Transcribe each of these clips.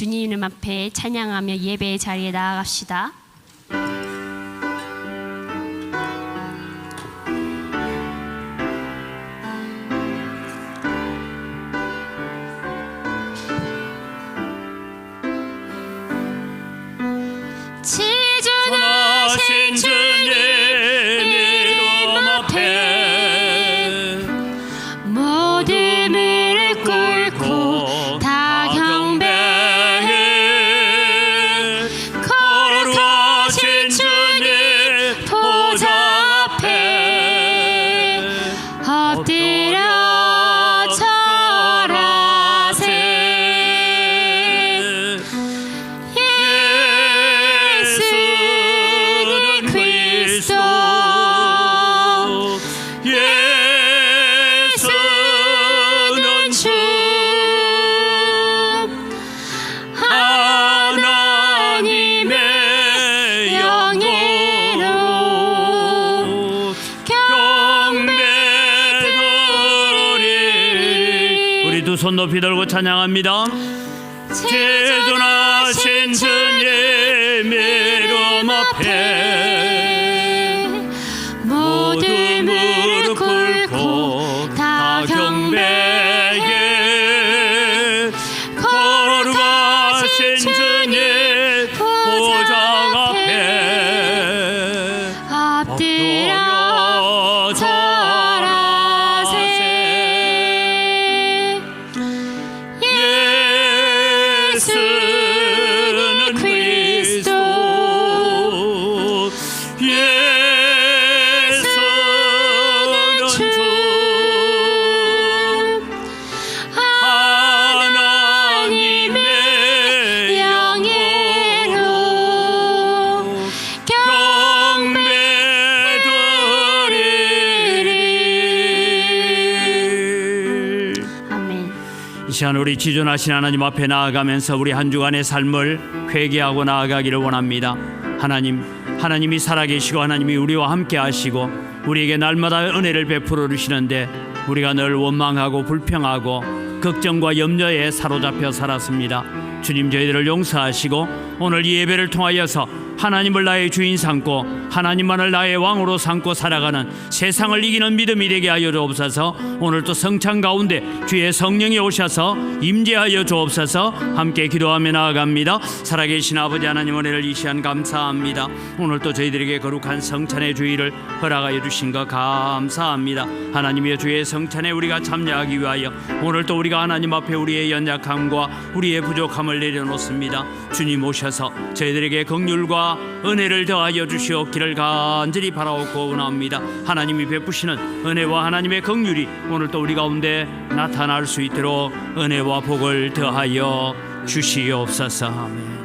주님 앞에 찬양하며 예배의 자리에 나아갑시다. 지존하신 주님 이름 앞에 모든 무릎 꿇고 다 경배해 거룩하신 주님 보좌 앞에 엎드려 두 손 높이 들고 찬양합니다. 제존하신 주님 이름 앞에 모든 무릎 꿇고 다 경배해 거룩하신 주님 보좌 앞에 엎드려 예수는 그리스도 예수는 주 하나님의 영예로 경배드리리. 아멘. 이 시간 우리 지존하신 하나님 앞에 나아가면서 우리 한 주간의 삶을 회개하고 나아가기를 원합니다. 하나님이 살아계시고 하나님이 우리와 함께 하시고 우리에게 날마다 은혜를 베풀어 주시는데 우리가 늘 원망하고 불평하고 걱정과 염려에 사로잡혀 살았습니다. 주님 저희들을 용서하시고 오늘 이 예배를 통하여서 하나님을 나의 주인 삼고 하나님만을 나의 왕으로 삼고 살아가는 세상을 이기는 믿음이 되게 하여 주옵소서. 오늘 또 성찬 가운데 주의 성령이 오셔서 임재하여 주옵소서. 함께 기도하며 나아갑니다. 살아계신 아버지 하나님 은혜를 이 시간 감사합니다. 오늘 또 저희들에게 거룩한 성찬의 주의를 허락하여 주신 것 감사합니다. 하나님의 주의 성찬에 우리가 참여하기 위하여 오늘 또 우리가 하나님 앞에 우리의 연약함과 우리의 부족함을 내려놓습니다. 주님 오셔서 저희들에게 긍휼과 은혜를 더하여 주시옵기를 간절히 바라옵고 원합니다. 하나님이 베푸시는 은혜와 하나님의 긍휼이 오늘 또 우리 가운데 나타날 수 있도록 은혜와 복을 더하여 주시옵소서. 아멘.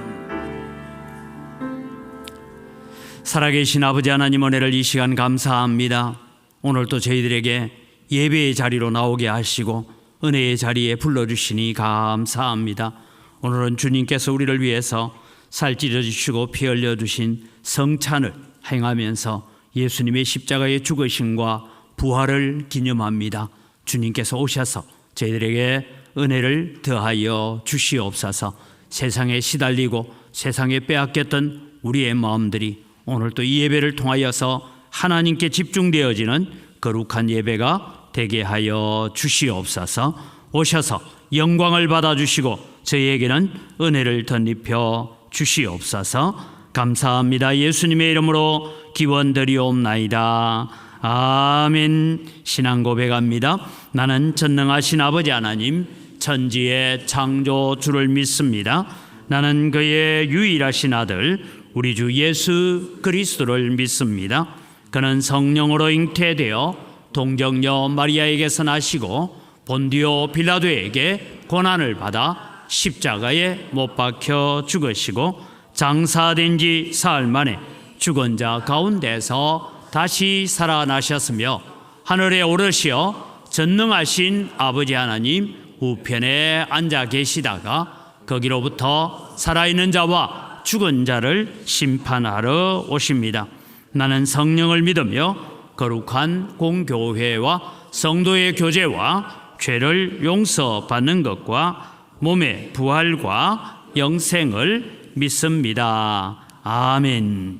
살아계신 아버지 하나님 은혜를 이 시간 감사합니다. 오늘 또 저희들에게 예배의 자리로 나오게 하시고 은혜의 자리에 불러주시니 감사합니다. 오늘은 주님께서 우리를 위해서 살 찢어주시고 피 흘려주신 성찬을 행하면서 예수님의 십자가의 죽으심과 부활을 기념합니다. 주님께서 오셔서 저희들에게 은혜를 더하여 주시옵소서. 세상에 시달리고 세상에 빼앗겼던 우리의 마음들이 오늘 또 이 예배를 통하여서 하나님께 집중되어지는 거룩한 예배가 되게 하여 주시옵소서. 오셔서 영광을 받아주시고 저희에게는 은혜를 덧입혀 주시옵소서. 감사합니다. 예수님의 이름으로 기원드리옵나이다. 아멘. 신앙 고백합니다. 나는 전능하신 아버지 하나님 천지의 창조주를 믿습니다. 나는 그의 유일하신 아들 우리 주 예수 그리스도를 믿습니다. 그는 성령으로 잉태되어 동정녀 마리아에게서 나시고 본디오 빌라도에게 고난을 받아 십자가에 못 박혀 죽으시고 장사된 지 사흘 만에 죽은 자 가운데서 다시 살아나셨으며 하늘에 오르시어 전능하신 아버지 하나님 우편에 앉아 계시다가 거기로부터 살아있는 자와 죽은 자를 심판하러 오십니다. 나는 성령을 믿으며 거룩한 공교회와 성도의 교제와 죄를 용서받는 것과 몸의 부활과 영생을 믿습니다. 아멘.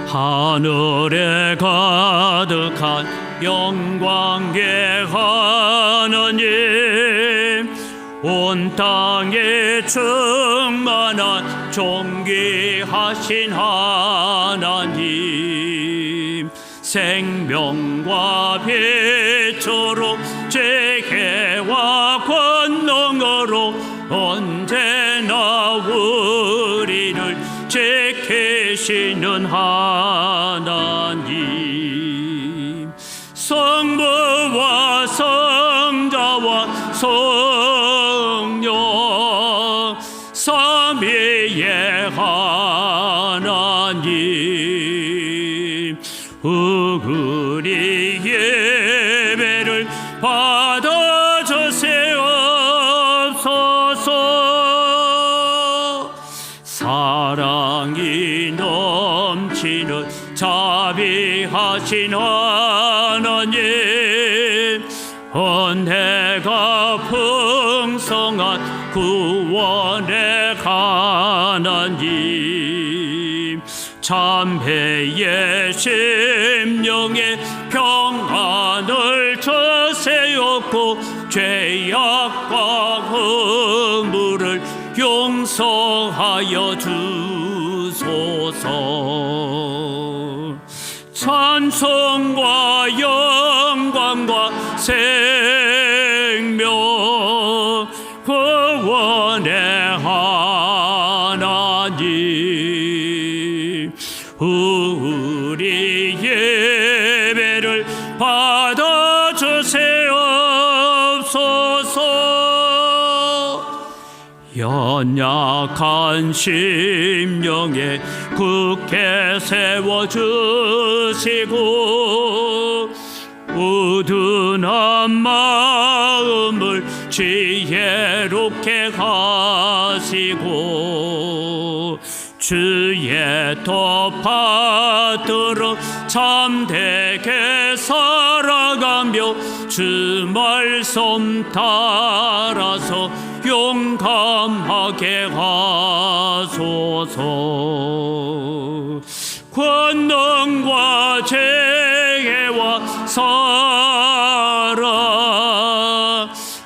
하늘에 가득한 영광의 하나님, 온 땅에 충만한 존귀하신 하나님, 생명과 빛으로 지혜와 권능으로 언제나 우리를 지키시는 하나님, 성부와 성자와 성령 삼위의 하나님, 우리 예배를 받아주시옵소서. 사랑이 넘치는 자비하신 하나님, 은혜가 풍성한 구원의 하나님, 참회의 심령에 평안을 주세옵고 죄악과 허물을 용서하여 주소서. 찬송과 영광과 생명 구원의 하나님, 우리 예배를 받아주시옵소서. 연약한 심령에 굳게 세워주시고 우둔한 마음을 지혜롭게 하시고 주의 뜻 받들어 참되게 살아가며 주 말씀 따라서 용감하게 하소서. 권능과 지혜와 사랑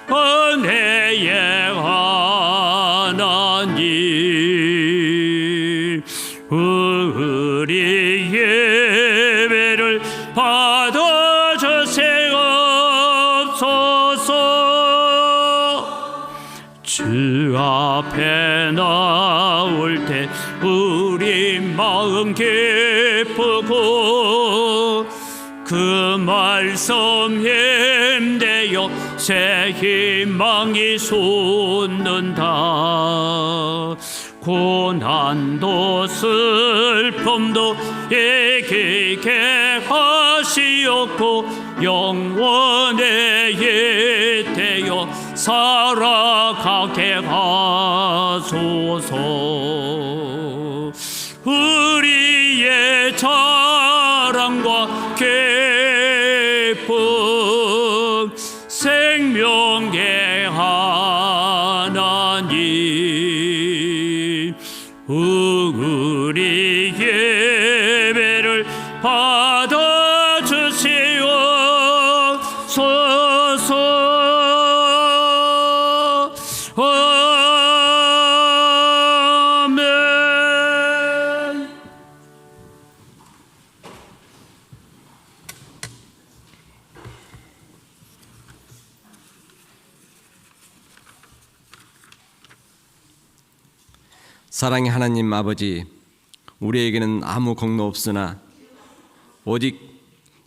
은혜의 하나님, 우리 예배를 받아주시옵소서. 주 앞에 나올 때 우리 마음 기쁘고 그 말씀 힘대어 새 희망이 솟는다. 고난도 슬픔도 이기게 하시옵고 영원에 잇대어 살아가게 하소서. 우리의 자랑과 기쁨 생명의 하나님, 우리 예배를 받아주시옵소서. 아멘. 사랑의 하나님 아버지, 우리에게는 아무 공로 없으나 오직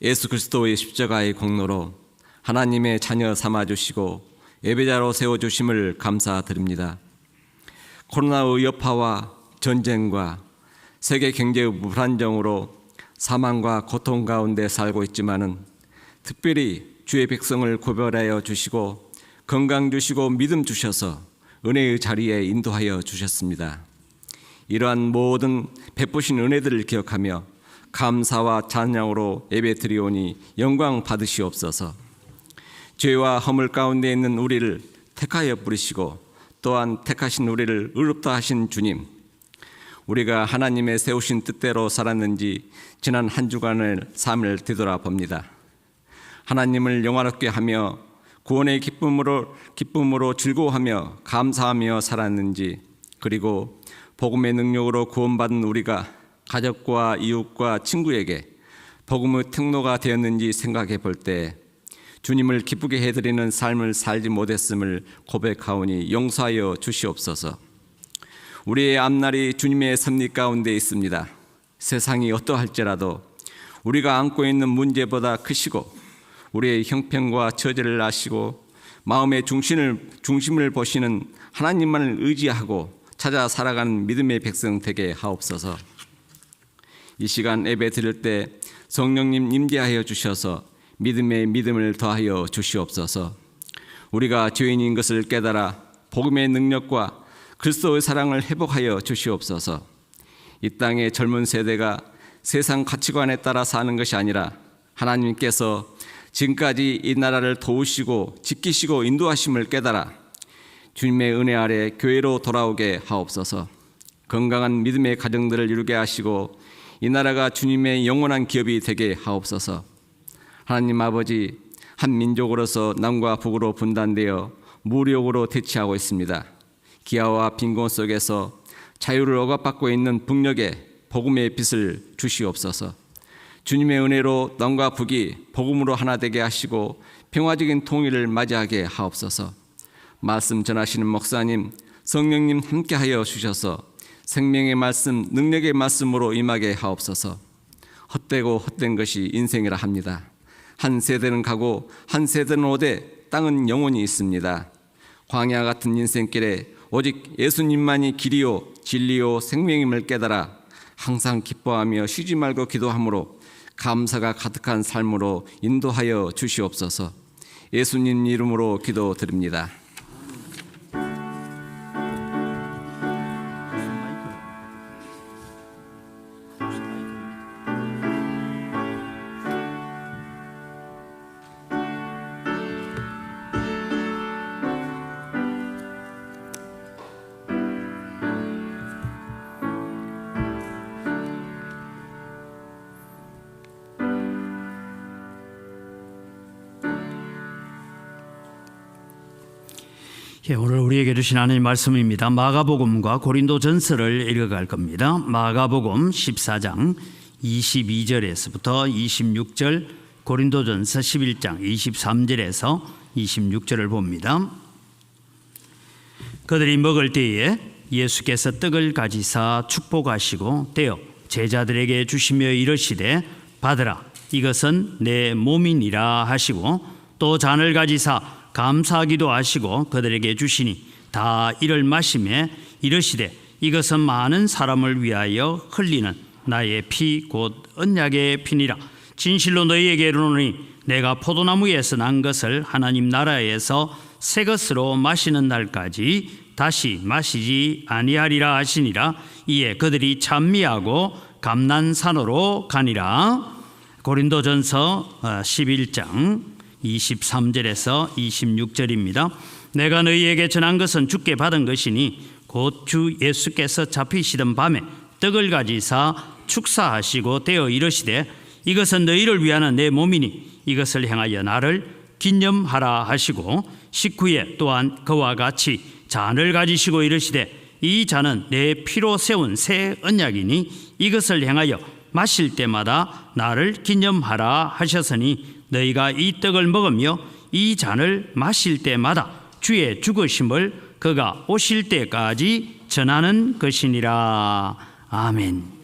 예수 그리스도의 십자가의 공로로 하나님의 자녀 삼아주시고 예배자로 세워주심을 감사드립니다. 코로나의 여파와 전쟁과 세계 경제의 불안정으로 사망과 고통 가운데 살고 있지만은 특별히 주의 백성을 구별하여 주시고 건강 주시고 믿음 주셔서 은혜의 자리에 인도하여 주셨습니다. 이러한 모든 베푸신 은혜들을 기억하며 감사와 찬양으로 예배드리오니 영광 받으시옵소서. 죄와 허물 가운데 있는 우리를 택하여 부르시고 또한 택하신 우리를 의롭다 하신 주님, 우리가 하나님의 세우신 뜻대로 살았는지 지난 한 주간의 삶을 되돌아봅니다. 하나님을 영화롭게 하며 구원의 기쁨으로 즐거워하며 감사하며 살았는지, 그리고 복음의 능력으로 구원받은 우리가 가족과 이웃과 친구에게 복음의 통로가 되었는지 생각해 볼 때 주님을 기쁘게 해드리는 삶을 살지 못했음을 고백하오니 용서하여 주시옵소서. 우리의 앞날이 주님의 섭리 가운데 있습니다. 세상이 어떠할지라도 우리가 안고 있는 문제보다 크시고 우리의 형편과 처지를 아시고 마음의 중심을 보시는 하나님만을 의지하고 찾아 살아가는 믿음의 백성 되게 하옵소서. 이 시간 예배 드릴 때 성령님 임재하여 주셔서 믿음에 믿음을 더하여 주시옵소서. 우리가 죄인인 것을 깨달아 복음의 능력과 그리스도의 사랑을 회복하여 주시옵소서. 이 땅의 젊은 세대가 세상 가치관에 따라 사는 것이 아니라 하나님께서 지금까지 이 나라를 도우시고 지키시고 인도하심을 깨달아 주님의 은혜 아래 교회로 돌아오게 하옵소서. 건강한 믿음의 가정들을 이루게 하시고 이 나라가 주님의 영원한 기업이 되게 하옵소서. 하나님 아버지, 한 민족으로서 남과 북으로 분단되어 무력으로 대치하고 있습니다. 기아와 빈곤 속에서 자유를 억압받고 있는 북녘에 복음의 빛을 주시옵소서. 주님의 은혜로 남과 북이 복음으로 하나 되게 하시고 평화적인 통일을 맞이하게 하옵소서. 말씀 전하시는 목사님, 성령님 함께하여 주셔서 생명의 말씀, 능력의 말씀으로 임하게 하옵소서. 헛되고 헛된 것이 인생이라 합니다. 한 세대는 가고 한 세대는 오되 땅은 영원히 있습니다. 광야 같은 인생길에 오직 예수님만이 길이요 진리요 생명임을 깨달아 항상 기뻐하며 쉬지 말고 기도함으로 감사가 가득한 삶으로 인도하여 주시옵소서. 예수님 이름으로 기도드립니다. 오늘 우리에게 주신 하나님 말씀입니다. 마가복음과 고린도전서를 읽어갈 겁니다. 마가복음 14장 22절에서부터 26절, 고린도전서 11장 23절에서 26절을 봅니다. 그들이 먹을 때에 예수께서 떡을 가지사 축복하시고 떼어 제자들에게 주시며 이르시되 받으라, 이것은 내 몸이니라 하시고, 또 잔을 가지사 감사하기도 하시고 그들에게 주시니 다 이를 마시매 이르시되 이것은 많은 사람을 위하여 흘리는 나의 피 곧 언약의 피니라. 진실로 너희에게 이르노니 내가 포도나무에서 난 것을 하나님 나라에서 새 것으로 마시는 날까지 다시 마시지 아니하리라 하시니라. 이에 그들이 찬미하고 감난산으로 가니라. 고린도전서 11장 23절에서 26절입니다. 내가 너희에게 전한 것은 주께 받은 것이니 곧 주 예수께서 잡히시던 밤에 떡을 가지사 축사하시고 떼어 이르시되 이것은 너희를 위하는 내 몸이니 이것을 행하여 나를 기념하라 하시고, 식후에 또한 그와 같이 잔을 가지시고 이르시되 이 잔은 내 피로 세운 새 언약이니 이것을 행하여 마실 때마다 나를 기념하라 하셨으니 너희가 이 떡을 먹으며 이 잔을 마실 때마다 주의 죽으심을 그가 오실 때까지 전하는 것이니라. 아멘.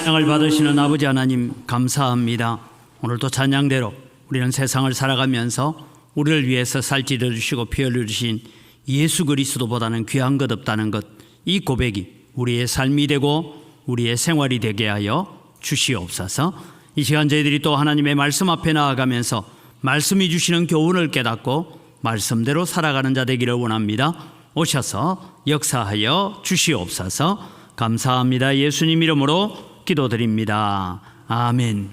찬양을 받으시는 아버지 하나님 감사합니다. 오늘도 찬양대로 우리는 세상을 살아가면서 우리를 위해서 살찌려 주시고 피 흘려 주신 예수 그리스도보다는 귀한 것 없다는 것, 이 고백이 우리의 삶이 되고 우리의 생활이 되게 하여 주시옵소서. 이 시간 저희들이 또 하나님의 말씀 앞에 나아가면서 말씀이 주시는 교훈을 깨닫고 말씀대로 살아가는 자 되기를 원합니다. 오셔서 역사하여 주시옵소서. 감사합니다. 예수님 이름으로 기도드립니다. 아멘.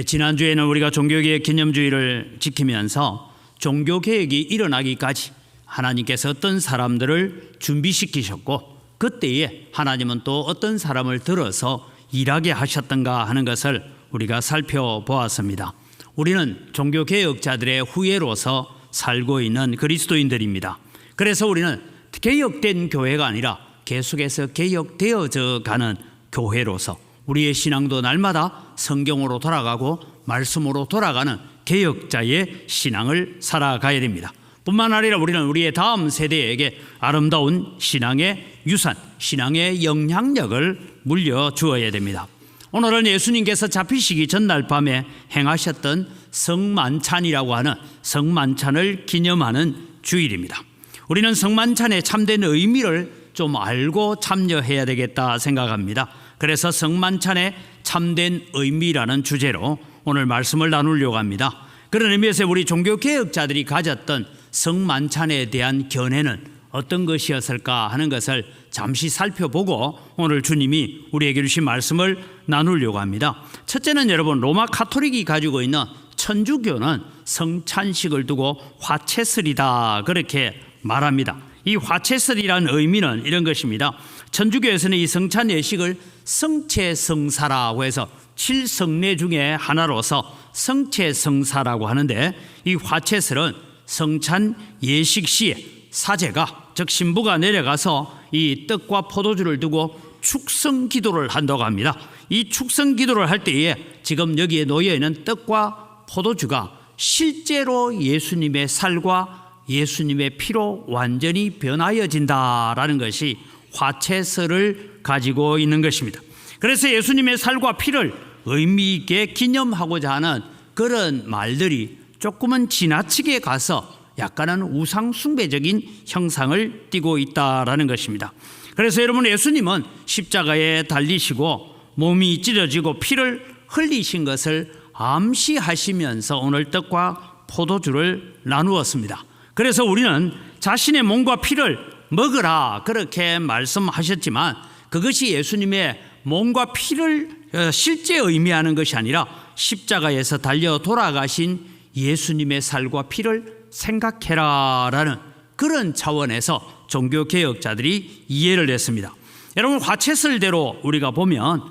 지난주에는 우리가 종교개혁 기념주의를 지키면서 종교개혁이 일어나기까지 하나님께서 어떤 사람들을 준비시키셨고 그때에 하나님은 또 어떤 사람을 들어서 일하게 하셨던가 하는 것을 우리가 살펴보았습니다. 우리는 종교개혁자들의 후예로서 살고 있는 그리스도인들입니다. 그래서 우리는 개혁된 교회가 아니라 계속해서 개혁되어져 가는 교회로서 우리의 신앙도 날마다 성경으로 돌아가고 말씀으로 돌아가는 개혁자의 신앙을 살아가야 됩니다. 뿐만 아니라 우리는 우리의 다음 세대에게 아름다운 신앙의 유산, 신앙의 영향력을 물려주어야 됩니다. 오늘은 예수님께서 잡히시기 전날 밤에 행하셨던 성만찬이라고 하는 성만찬을 기념하는 주일입니다. 우리는 성만찬의 참된 의미를 좀 알고 참여해야 되겠다 생각합니다. 그래서 성만찬의 참된 의미라는 주제로 오늘 말씀을 나누려고 합니다. 그런 의미에서 우리 종교개혁자들이 가졌던 성만찬에 대한 견해는 어떤 것이었을까 하는 것을 잠시 살펴보고 오늘 주님이 우리에게 주신 말씀을 나누려고 합니다. 첫째는 여러분, 로마 카톨릭이 가지고 있는 천주교는 성찬식을 두고 화채설이다 그렇게 말합니다. 이 화채설이라는 의미는 이런 것입니다. 천주교에서는 이 성찬 예식을 성채성사라고 해서 7성례 중에 하나로서 성채성사라고 하는데, 이 화채설은 성찬 예식 시에 사제가 즉 신부가 내려가서 이 떡과 포도주를 두고 축성 기도를 한다고 합니다. 이 축성 기도를 할 때에 지금 여기에 놓여 있는 떡과 포도주가 실제로 예수님의 살과 예수님의 피로 완전히 변하여진다라는 것이 화채설을 가지고 있는 것입니다. 그래서 예수님의 살과 피를 의미 있게 기념하고자 하는 그런 말들이 조금은 지나치게 가서 약간은 우상 숭배적인 형상을 띠고 있다라는 것입니다. 그래서 여러분, 예수님은 십자가에 달리시고 몸이 찢어지고 피를 흘리신 것을 암시하시면서 오늘 떡과 포도주를 나누었습니다. 그래서 우리는 자신의 몸과 피를 먹으라 그렇게 말씀하셨지만 그것이 예수님의 몸과 피를 실제 의미하는 것이 아니라 십자가에서 달려 돌아가신 예수님의 살과 피를 생각해라라는 그런 차원에서 종교개혁자들이 이해를 했습니다. 여러분, 화채설대로 우리가 보면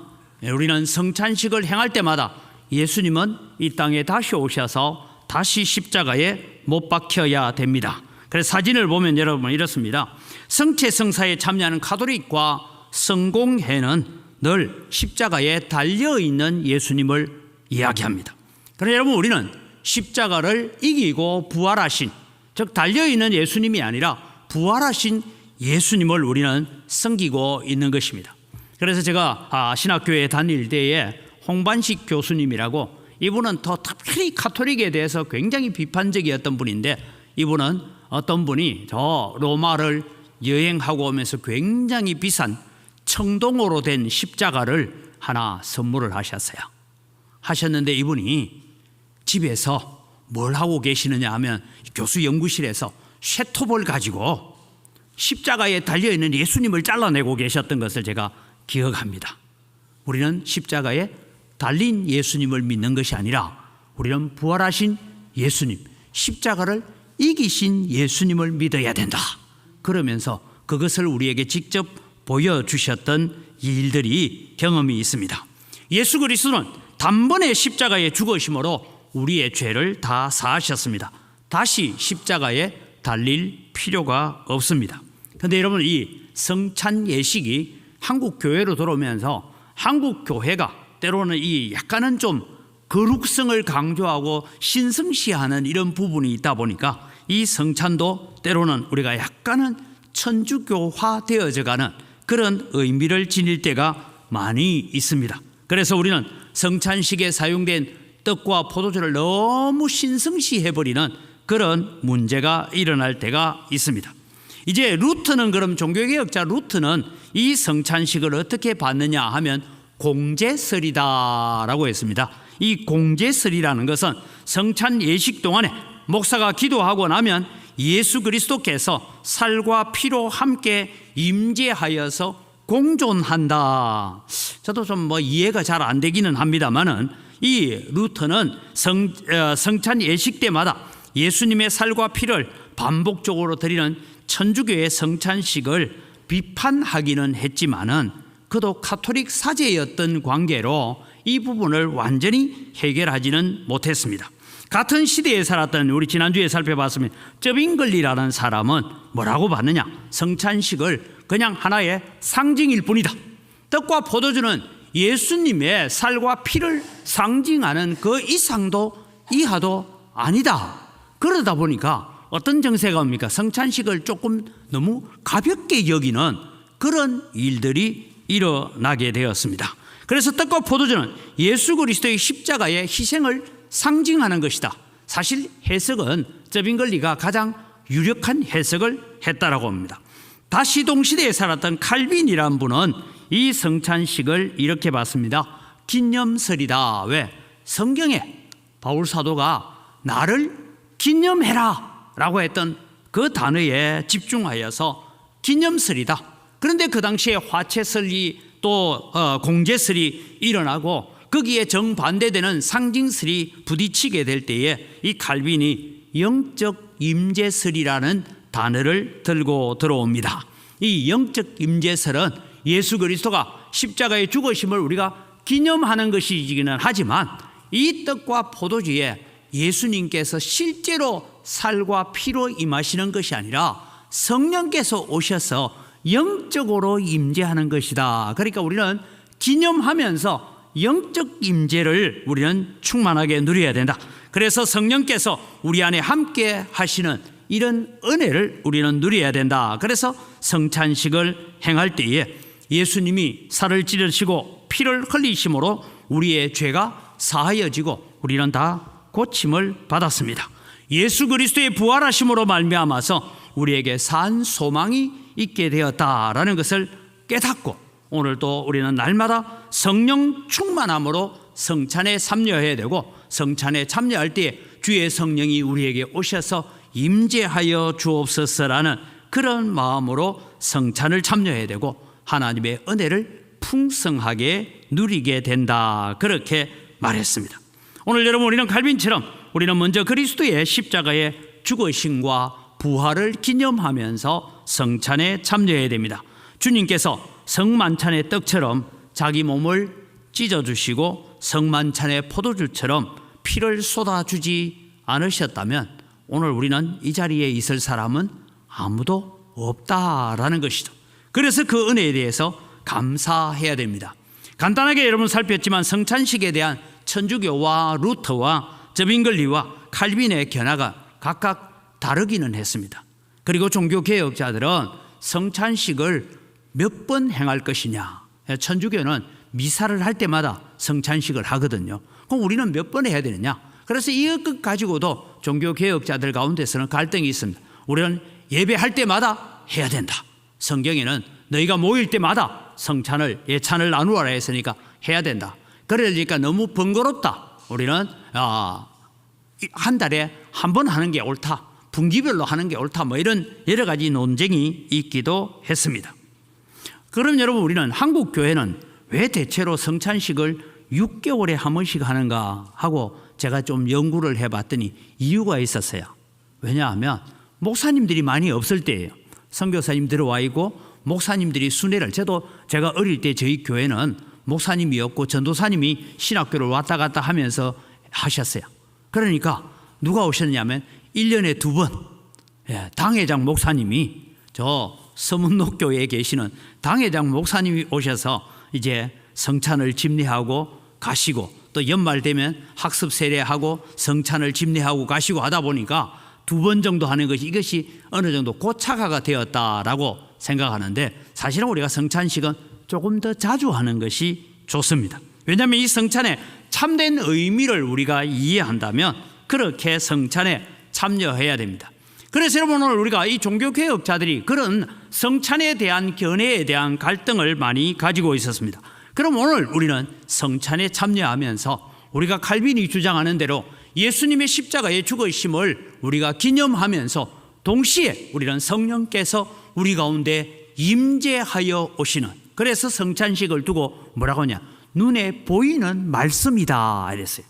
우리는 성찬식을 행할 때마다 예수님은 이 땅에 다시 오셔서 다시 십자가에 못 박혀야 됩니다. 그래서 사진을 보면 여러분 이렇습니다. 성채성사에 참여하는 가톨릭과 성공회는 늘 십자가에 달려있는 예수님을 이야기합니다. 그러나 여러분, 우리는 십자가를 이기고 부활하신, 즉 달려있는 예수님이 아니라 부활하신 예수님을 우리는 섬기고 있는 것입니다. 그래서 제가 신학교에 다닐 때에 홍반식 교수님이라고, 이분은 더 특히 카톨릭에 대해서 굉장히 비판적이었던 분인데, 이분은 어떤 분이 저 로마를 여행하고 오면서 굉장히 비싼 청동으로 된 십자가를 하나 선물을 하셨는데 이분이 집에서 뭘 하고 계시느냐 하면 교수 연구실에서 쇠톱을 가지고 십자가에 달려있는 예수님을 잘라내고 계셨던 것을 제가 기억합니다. 우리는 십자가에 달린 예수님을 믿는 것이 아니라 우리는 부활하신 예수님, 십자가를 이기신 예수님을 믿어야 된다. 그러면서 그것을 우리에게 직접 보여주셨던 일들이 경험이 있습니다. 예수 그리스도는 단번에 십자가에 죽으심으로 우리의 죄를 다 사하셨습니다. 다시 십자가에 달릴 필요가 없습니다. 그런데 여러분, 이 성찬 예식이 한국 교회로 들어오면서 한국 교회가 때로는 이 약간은 좀 거룩성을 강조하고 신성시하는 이런 부분이 있다 보니까 이 성찬도 때로는 우리가 약간은 천주교화 되어져 가는 그런 의미를 지닐 때가 많이 있습니다. 그래서 우리는 성찬식에 사용된 떡과 포도주를 너무 신성시해버리는 그런 문제가 일어날 때가 있습니다. 이제 루트는, 그럼 종교개혁자 루트는 이 성찬식을 어떻게 받느냐 하면 공제설이다라고 했습니다. 이 공제설이라는 것은 성찬 예식 동안에 목사가 기도하고 나면 예수 그리스도께서 살과 피로 함께 임재하여서 공존한다. 저도 좀 이해가 잘 안 되기는 합니다만은 이 루터는 성찬 예식 때마다 예수님의 살과 피를 반복적으로 드리는 천주교의 성찬식을 비판하기는 했지만은 그도 카톨릭 사제였던 관계로 이 부분을 완전히 해결하지는 못했습니다. 같은 시대에 살았던, 우리 지난주에 살펴봤으면 쩌빙글리라는 사람은 뭐라고 봤느냐? 성찬식을 그냥 하나의 상징일 뿐이다. 떡과 포도주는 예수님의 살과 피를 상징하는 그 이상도 이하도 아니다. 그러다 보니까 어떤 정세가 옵니까? 성찬식을 조금 너무 가볍게 여기는 그런 일들이 일어나게 되었습니다. 그래서 떡과 포도주는 예수 그리스도의 십자가의 희생을 상징하는 것이다. 사실 해석은 쩌빙글리가 가장 유력한 해석을 했다라고 합니다. 다시 동시대에 살았던 칼빈이라는 분은 이 성찬식을 이렇게 봤습니다. 기념설이다. 왜? 성경에 바울 사도가 나를 기념해라 라고 했던 그 단어에 집중하여서 기념설이다. 그런데 그 당시에 화채설이 또 공제설이 일어나고 거기에 정반대되는 상징설이 부딪히게 될 때에 이 칼빈이 영적 임재설이라는 단어를 들고 들어옵니다. 이 영적 임재설은 예수 그리스도가 십자가의 죽으심을 우리가 기념하는 것이기는 하지만 이 떡과 포도주에 예수님께서 실제로 살과 피로 임하시는 것이 아니라 성령께서 오셔서 영적으로 임재하는 것이다. 그러니까 우리는 기념하면서 영적 임재를 우리는 충만하게 누려야 된다. 그래서 성령께서 우리 안에 함께 하시는 이런 은혜를 우리는 누려야 된다. 그래서 성찬식을 행할 때에 예수님이 살을 찌르시고 피를 흘리심으로 우리의 죄가 사하여지고 우리는 다 고침을 받았습니다. 예수 그리스도의 부활하심으로 말미암아서 우리에게 산 소망이 있게 되었다라는 것을 깨닫고 오늘도 우리는 날마다 성령 충만함으로 성찬에 참여해야 되고 성찬에 참여할 때에 주의 성령이 우리에게 오셔서 임재하여 주옵소서라는 그런 마음으로 성찬을 참여해야 되고 하나님의 은혜를 풍성하게 누리게 된다. 그렇게 말했습니다. 오늘 여러분, 우리는 칼빈처럼 우리는 먼저 그리스도의 십자가의 죽으심과 부활을 기념하면서 성찬에 참여해야 됩니다. 주님께서 성만찬의 떡처럼 자기 몸을 찢어주시고 성만찬의 포도주처럼 피를 쏟아주지 않으셨다면 오늘 우리는 이 자리에 있을 사람은 아무도 없다라는 것이죠. 그래서 그 은혜에 대해서 감사해야 됩니다. 간단하게 여러분 살폈지만 성찬식에 대한 천주교와 루터와 쩌빙글리와 칼빈의 견해가 각각 다르기는 했습니다. 그리고 종교개혁자들은 성찬식을 몇 번 행할 것이냐. 천주교는 미사를 할 때마다 성찬식을 하거든요. 그럼 우리는 몇 번 해야 되느냐. 그래서 이것 가지고도 종교개혁자들 가운데서는 갈등이 있습니다. 우리는 예배할 때마다 해야 된다. 성경에는 너희가 모일 때마다 성찬을 예찬을 나누어라 했으니까 해야 된다. 그러니까 너무 번거롭다. 우리는 한 달에 한 번 하는 게 옳다. 분기별로 하는 게 옳다. 이런 여러 가지 논쟁이 있기도 했습니다. 그럼 여러분, 우리는 한국 교회는 왜 대체로 성찬식을 6개월에 한 번씩 하는가 하고 제가 좀 연구를 해봤더니 이유가 있었어요. 왜냐하면 목사님들이 많이 없을 때예요. 선교사님 들어와 있고 목사님들이 순회를, 제가 어릴 때 저희 교회는 목사님이었고 전도사님이 신학교를 왔다 갔다 하면서 하셨어요. 그러니까 누가 오셨냐면 1년에 2번 당회장 목사님이, 저 서문록교회에 계시는 당회장 목사님이 오셔서 이제 성찬을 집례하고 가시고 또 연말 되면 학습 세례하고 성찬을 집례하고 가시고 하다 보니까 2번 정도 하는 것이, 이것이 어느 정도 고착화가 되었다라고 생각하는데 사실은 우리가 성찬식은 조금 더 자주 하는 것이 좋습니다. 왜냐하면 이 성찬의 참된 의미를 우리가 이해한다면 그렇게 성찬에 참여해야 됩니다. 그래서 여러분, 오늘 우리가 이 종교개혁자들이 그런 성찬에 대한 견해에 대한 갈등을 많이 가지고 있었습니다. 그럼 오늘 우리는 성찬에 참여하면서 우리가 칼빈이 주장하는 대로 예수님의 십자가의 죽으심을 우리가 기념하면서 동시에 우리는 성령께서 우리 가운데 임재하여 오시는, 그래서 성찬식을 두고 뭐라고 하냐, 눈에 보이는 말씀이다 이랬어요.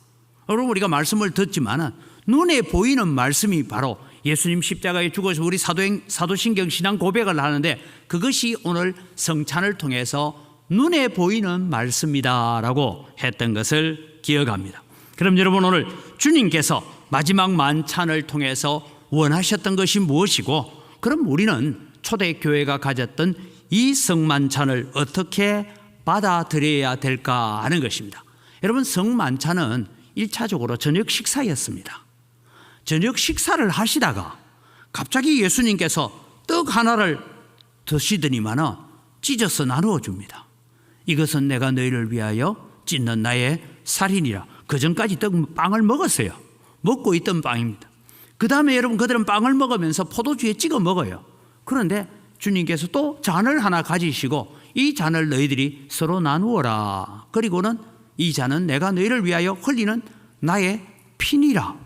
여러분, 우리가 말씀을 듣지만은 눈에 보이는 말씀이 바로 예수님 십자가에 죽어서 우리 사도신경 신앙 고백을 하는데, 그것이 오늘 성찬을 통해서 눈에 보이는 말씀이다라고 했던 것을 기억합니다. 그럼 여러분, 오늘 주님께서 마지막 만찬을 통해서 원하셨던 것이 무엇이고, 그럼 우리는 초대교회가 가졌던 이 성만찬을 어떻게 받아들여야 될까 하는 것입니다. 여러분, 성만찬은 1차적으로 저녁 식사였습니다. 저녁 식사를 하시다가 갑자기 예수님께서 떡 하나를 드시더니만은 찢어서 나누어 줍니다. 이것은 내가 너희를 위하여 찢는 나의 살이니라. 그 전까지 빵을 먹었어요. 먹고 있던 빵입니다. 그 다음에 여러분, 그들은 빵을 먹으면서 포도주에 찍어 먹어요. 그런데 주님께서 또 잔을 하나 가지시고 이 잔을 너희들이 서로 나누어라. 그리고는 이 잔은 내가 너희를 위하여 흘리는 나의 피니라.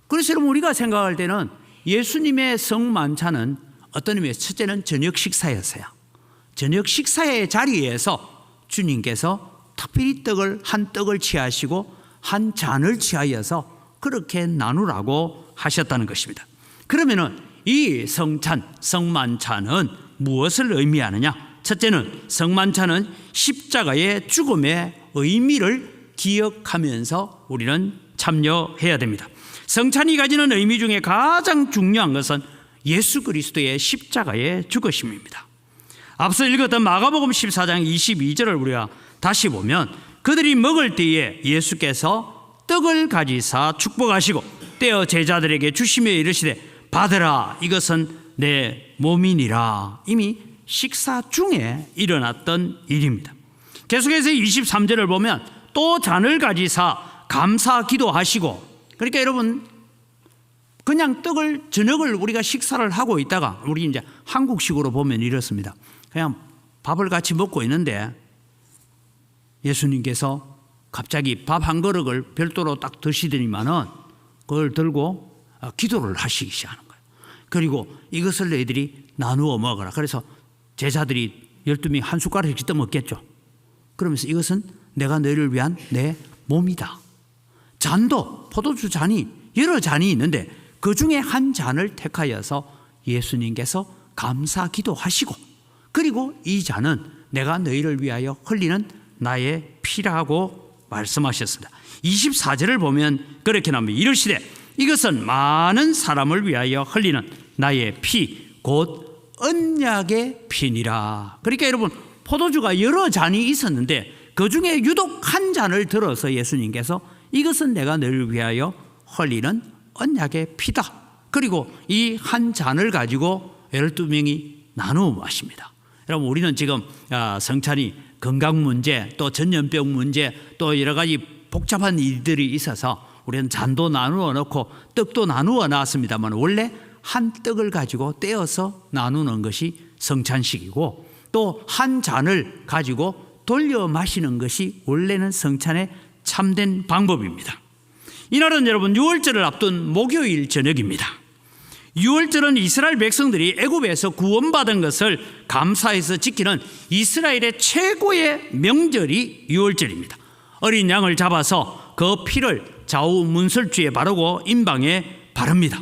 그래서 여러분, 우리가 생각할 때는 예수님의 성만찬은 어떤 의미에서 첫째는 저녁 식사였어요. 저녁 식사의 자리에서 주님께서 특별히 한 떡을 취하시고 한 잔을 취하여서 그렇게 나누라고 하셨다는 것입니다. 그러면은 이 성만찬은 무엇을 의미하느냐? 첫째는 성만찬은 십자가의 죽음의 의미를 기억하면서 우리는 참여해야 됩니다. 성찬이 가지는 의미 중에 가장 중요한 것은 예수 그리스도의 십자가의 죽으심입니다. 앞서 읽었던 마가복음 14장 22절을 우리가 다시 보면, 그들이 먹을 때에 예수께서 떡을 가지사 축복하시고 떼어 제자들에게 주시며 이르시되 받으라, 이것은 내 몸이니라. 이미 식사 중에 일어났던 일입니다. 계속해서 23절을 보면 또 잔을 가지사 감사 기도하시고, 그러니까 여러분, 그냥 저녁을 우리가 식사를 하고 있다가, 우리 이제 한국식으로 보면 이렇습니다. 그냥 밥을 같이 먹고 있는데 예수님께서 갑자기 밥 한 그릇을 별도로 딱 드시더니만은 그걸 들고 기도를 하시기 시작하는 거예요. 그리고 이것을 너희들이 나누어 먹어라. 그래서 제자들이 12명이 한 숟가락씩 떠먹겠죠. 그러면서 이것은 내가 너희를 위한 내 몸이다. 잔도 포도주 잔이 여러 잔이 있는데 그 중에 한 잔을 택하여서 예수님께서 감사 기도하시고, 그리고 이 잔은 내가 너희를 위하여 흘리는 나의 피라고 말씀하셨습니다. 24절을 보면 그렇게 나옵니다. 이르시되 이것은 많은 사람을 위하여 흘리는 나의 피 곧 언약의 피니라. 그러니까 여러분, 포도주가 여러 잔이 있었는데 그 중에 유독 한 잔을 들어서 예수님께서 이것은 내가 너를 위하여 흘리는 언약의 피다. 그리고 이 한 잔을 가지고 12명이 나누어 마십니다. 여러분, 우리는 지금 성찬이 건강 문제, 또 전염병 문제, 또 여러 가지 복잡한 일들이 있어서 우리는 잔도 나누어 놓고 떡도 나누어 놨습니다만, 원래 한 떡을 가지고 떼어서 나누는 것이 성찬식이고, 또 한 잔을 가지고 돌려 마시는 것이 원래는 성찬의 참된 방법입니다. 이날은 여러분, 유월절을 앞둔 목요일 저녁입니다. 유월절은 이스라엘 백성들이 애굽에서 구원받은 것을 감사해서 지키는 이스라엘의 최고의 명절이 유월절입니다. 어린 양을 잡아서 그 피를 좌우 문설주에 바르고 임방에 바릅니다.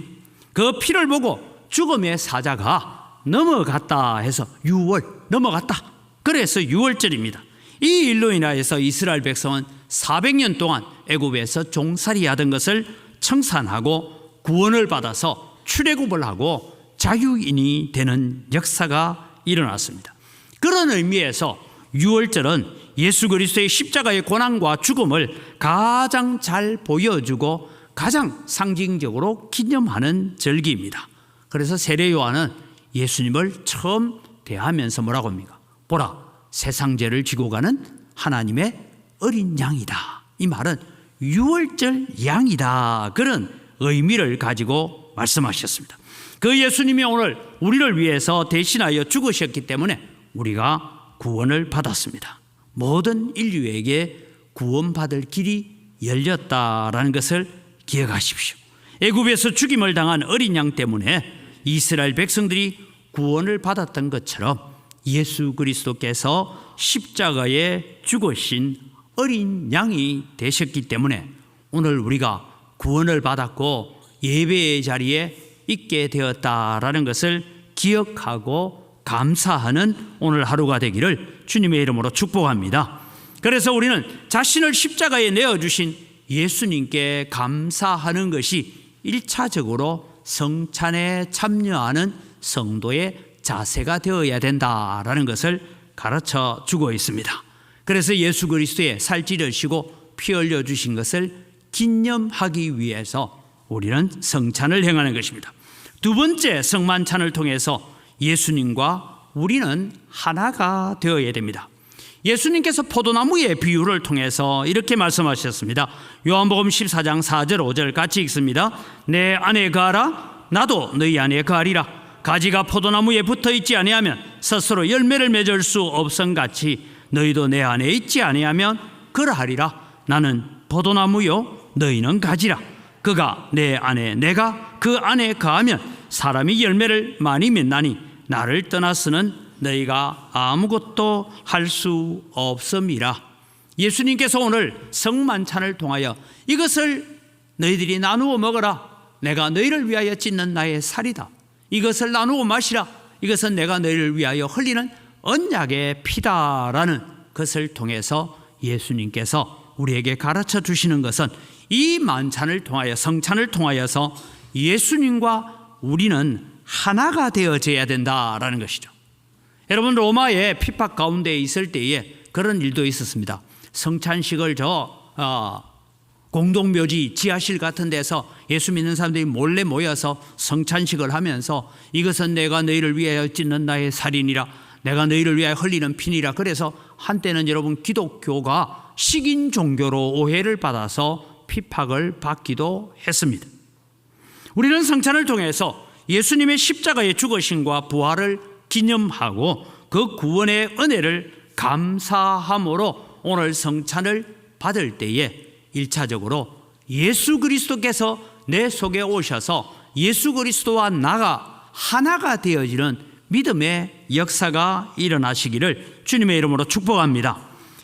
그 피를 보고 죽음의 사자가 넘어갔다 해서 유월, 넘어갔다. 그래서 유월절입니다. 이 일로 인하여서 이스라엘 백성은 400년 동안 애굽에서 종살이하던 것을 청산하고 구원을 받아서 출애굽을 하고 자유인이 되는 역사가 일어났습니다. 그런 의미에서 유월절은 예수 그리스도의 십자가의 고난과 죽음을 가장 잘 보여주고 가장 상징적으로 기념하는 절기입니다. 그래서 세례 요한은 예수님을 처음 대하면서 뭐라고 합니까? 보라, 세상 죄를 지고 가는 하나님의 어린 양이다. 이 말은 유월절 양이다. 그런 의미를 가지고 말씀하셨습니다. 그 예수님이 오늘 우리를 위해서 대신하여 죽으셨기 때문에 우리가 구원을 받았습니다. 모든 인류에게 구원받을 길이 열렸다라는 것을 기억하십시오. 애굽에서 죽임을 당한 어린 양 때문에 이스라엘 백성들이 구원을 받았던 것처럼 예수 그리스도께서 십자가에 죽으신 어린 양이 되셨기 때문에 오늘 우리가 구원을 받았고 예배의 자리에 있게 되었다라는 것을 기억하고 감사하는 오늘 하루가 되기를 주님의 이름으로 축복합니다. 그래서 우리는 자신을 십자가에 내어주신 예수님께 감사하는 것이 1차적으로 성찬에 참여하는 성도의 자세가 되어야 된다라는 것을 가르쳐 주고 있습니다. 그래서 예수 그리스도의 살찌르시고 피 흘려 주신 것을 기념하기 위해서 우리는 성찬을 행하는 것입니다. 두 번째, 성만찬을 통해서 예수님과 우리는 하나가 되어야 됩니다. 예수님께서 포도나무의 비유를 통해서 이렇게 말씀하셨습니다. 요한복음 14장 4절 5절 같이 읽습니다. 내 안에 거하라 나도 너희 안에 거하리라. 가지가 포도나무에 붙어있지 아니하면 스스로 열매를 맺을 수 없음같이 너희도 내 안에 있지 아니하면 그러하리라. 나는 포도나무요 너희는 가지라. 그가 내 안에 내가 그 안에 거하면 사람이 열매를 많이 맺나니 나를 떠나서는 너희가 아무것도 할 수 없음이라. 예수님께서 오늘 성만찬을 통하여 이것을 너희들이 나누어 먹어라. 내가 너희를 위하여 찢는 나의 살이다. 이것을 나누어 마시라. 이것은 내가 너희를 위하여 흘리는 언약의 피다라는 것을 통해서 예수님께서 우리에게 가르쳐 주시는 것은 이 만찬을 통하여 성찬을 통하여서 예수님과 우리는 하나가 되어져야 된다라는 것이죠. 여러분, 로마의 핍박 가운데 있을 때에 그런 일도 있었습니다. 성찬식을 공동묘지 지하실 같은 데서 예수 믿는 사람들이 몰래 모여서 성찬식을 하면서 이것은 내가 너희를 위하여 찢는 나의 살이니라. 내가 너희를 위하여 흘리는 피니라. 그래서 한때는 여러분 기독교가 식인 종교로 오해를 받아서 핍박을 받기도 했습니다. 우리는 성찬을 통해서 예수님의 십자가의 죽으심과 부활을 기념하고 그 구원의 은혜를 감사함으로 오늘 성찬을 받을 때에 1차적으로 예수 그리스도께서 내 속에 오셔서 예수 그리스도와 나가 하나가 되어지는 믿음의 역사가 일어나시기를 주님의 이름으로 축복합니다.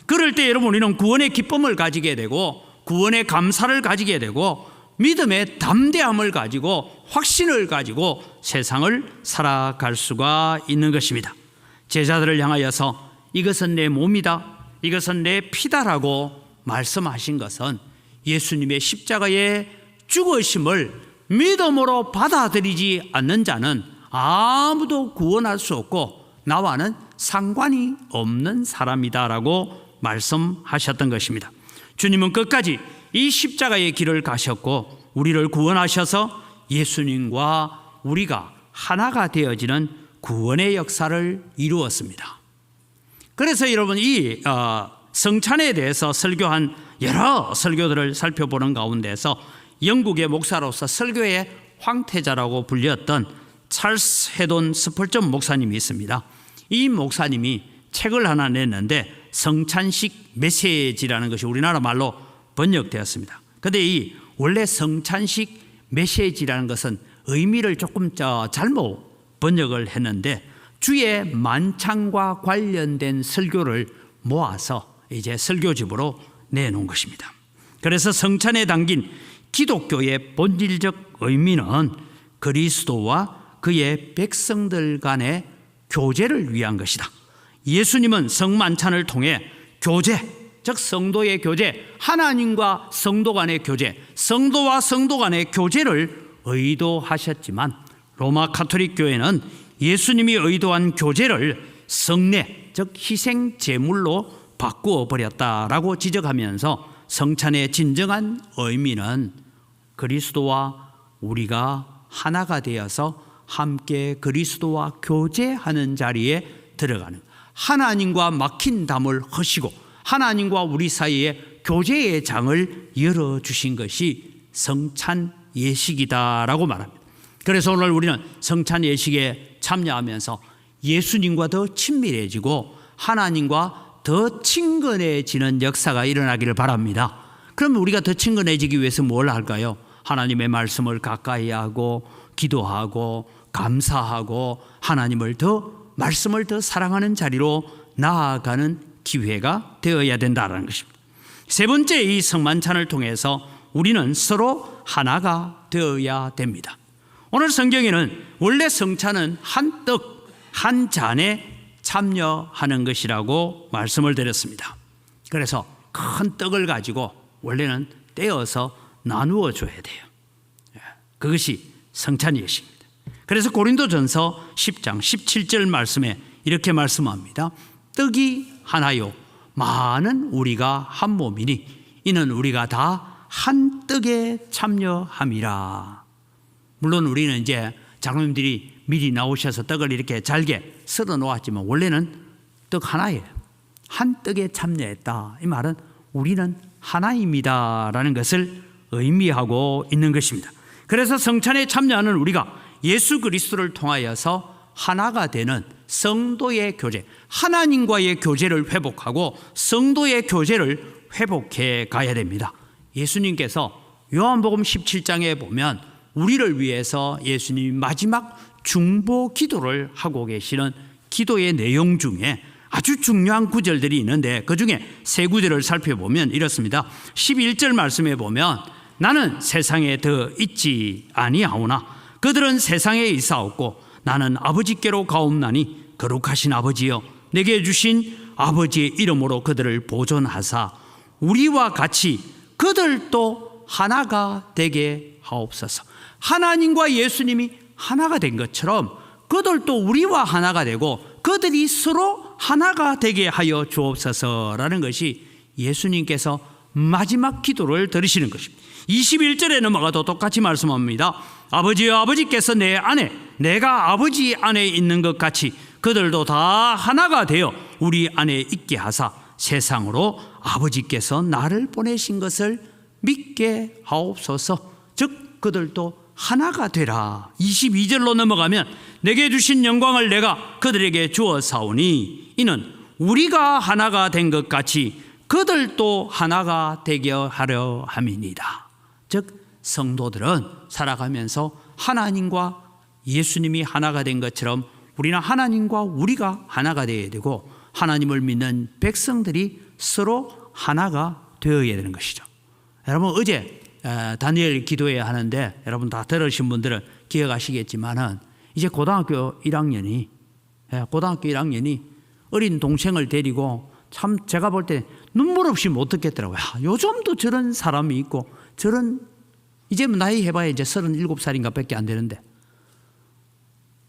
그럴 때 여러분 우리는 구원의 기쁨을 가지게 되고 구원의 감사를 가지게 되고 믿음의 담대함을 가지고 확신을 가지고 세상을 살아갈 수가 있는 것입니다. 제자들을 향하여서 이것은 내 몸이다, 이것은 내 피다라고 말씀하신 것은 예수님의 십자가의 죽으심을 믿음으로 받아들이지 않는 자는 아무도 구원할 수 없고 나와는 상관이 없는 사람이다라고 말씀하셨던 것입니다. 주님은 끝까지 이 십자가의 길을 가셨고 우리를 구원하셔서 예수님과 우리가 하나가 되어지는 구원의 역사를 이루었습니다. 그래서 여러분 이 성찬에 대해서 설교한 여러 설교들을 살펴보는 가운데서 영국의 목사로서 설교의 황태자라고 불렸던 찰스 헤돈 스펄전 목사님이 있습니다. 이 목사님이 책을 하나 냈는데 성찬식 메시지라는 것이 우리나라 말로 번역되었습니다. 그런데 이 원래 성찬식 메시지라는 것은 의미를 조금 잘못 번역을 했는데 주의 만찬과 관련된 설교를 모아서 이제 설교집으로 내놓은 것입니다. 그래서 성찬에 담긴 기독교의 본질적 의미는 그리스도와 그의 백성들 간의 교제를 위한 것이다. 예수님은 성만찬을 통해 교제, 즉 성도의 교제, 하나님과 성도 간의 교제, 성도와 성도 간의 교제를 의도하셨지만 로마 가톨릭 교회는 예수님이 의도한 교제를 성례, 즉 희생 제물로 바꾸어 버렸다라고 지적하면서 성찬의 진정한 의미는 그리스도와 우리가 하나가 되어서 함께 그리스도와 교제하는 자리에 들어가는, 하나님과 막힌 담을 허시고 하나님과 우리 사이에 교제의 장을 열어주신 것이 성찬 예식이다라고 말합니다. 그래서 오늘 우리는 성찬 예식에 참여하면서 예수님과 더 친밀해지고 하나님과 더 친근해지는 역사가 일어나기를 바랍니다. 그러면 우리가 더 친근해지기 위해서 뭘 할까요? 하나님의 말씀을 가까이 하고 기도하고 감사하고 하나님을 말씀을 더 사랑하는 자리로 나아가는 기회가 되어야 된다는 것입니다. 세 번째, 이 성만찬을 통해서 우리는 서로 하나가 되어야 됩니다. 오늘 성경에는 원래 성찬은 한 떡, 한 잔에 참여하는 것이라고 말씀을 드렸습니다. 그래서 큰 떡을 가지고 원래는 떼어서 나누어 줘야 돼요. 그것이 성찬 예식입니다. 그래서 고린도전서 10장 17절 말씀에 이렇게 말씀합니다. 떡이 하나요 많은 우리가 한 몸이니 이는 우리가 다 한 떡에 참여함이라. 물론 우리는 이제 장로님들이 미리 나오셔서 떡을 이렇게 잘게 썰어 놓았지만 원래는 떡 하나예요. 한 떡에 참여했다. 이 말은 우리는 하나입니다라는 것을 의미하고 있는 것입니다. 그래서 성찬에 참여하는 우리가 예수 그리스도를 통하여서 하나가 되는 성도의 교제, 하나님과의 교제를 회복하고 성도의 교제를 회복해 가야 됩니다. 예수님께서 요한복음 17장에 보면 우리를 위해서 예수님이 마지막 중보 기도를 하고 계시는 기도의 내용 중에 아주 중요한 구절들이 있는데 그 중에 세 구절을 살펴보면 이렇습니다. 11절 말씀에 보면 나는 세상에 더 있지 아니하오나 그들은 세상에 있사옵고 나는 아버지께로 가옵나니 거룩하신 아버지여 내게 주신 아버지의 이름으로 그들을 보존하사 우리와 같이 그들도 하나가 되게 하옵소서. 하나님과 예수님이 하나가 된 것처럼 그들도 우리와 하나가 되고 그들이 서로 하나가 되게 하여 주옵소서라는 것이 예수님께서 마지막 기도를 드리시는 것입니다. 21절에 넘어가도 똑같이 말씀합니다. 아버지여 아버지께서 내 안에 내가 아버지 안에 있는 것 같이 그들도 다 하나가 되어 우리 안에 있게 하사 세상으로 아버지께서 나를 보내신 것을 믿게 하옵소서. 즉 그들도 하나가 되라. 22절로 넘어가면 내게 주신 영광을 내가 그들에게 주었사오니 이는 우리가 하나가 된 것 같이 그들도 하나가 되게 하려 함이니이다. 즉 성도들은 살아가면서 하나님과 예수님이 하나가 된 것처럼 우리는 하나님과 우리가 하나가 되어야 되고 하나님을 믿는 백성들이 서로 하나가 되어야 되는 것이죠. 여러분 어제 다니엘 기도회야 하는데 여러분 다 들으신 분들은 기억하시겠지만은 이제 고등학교 1학년이 어린 동생을 데리고 참 제가 볼 때 눈물 없이 못 듣겠더라고요. 요즘도 저런 사람이 있고 저런 이제 나이 해봐야 이제 37살인가 밖에 안 되는데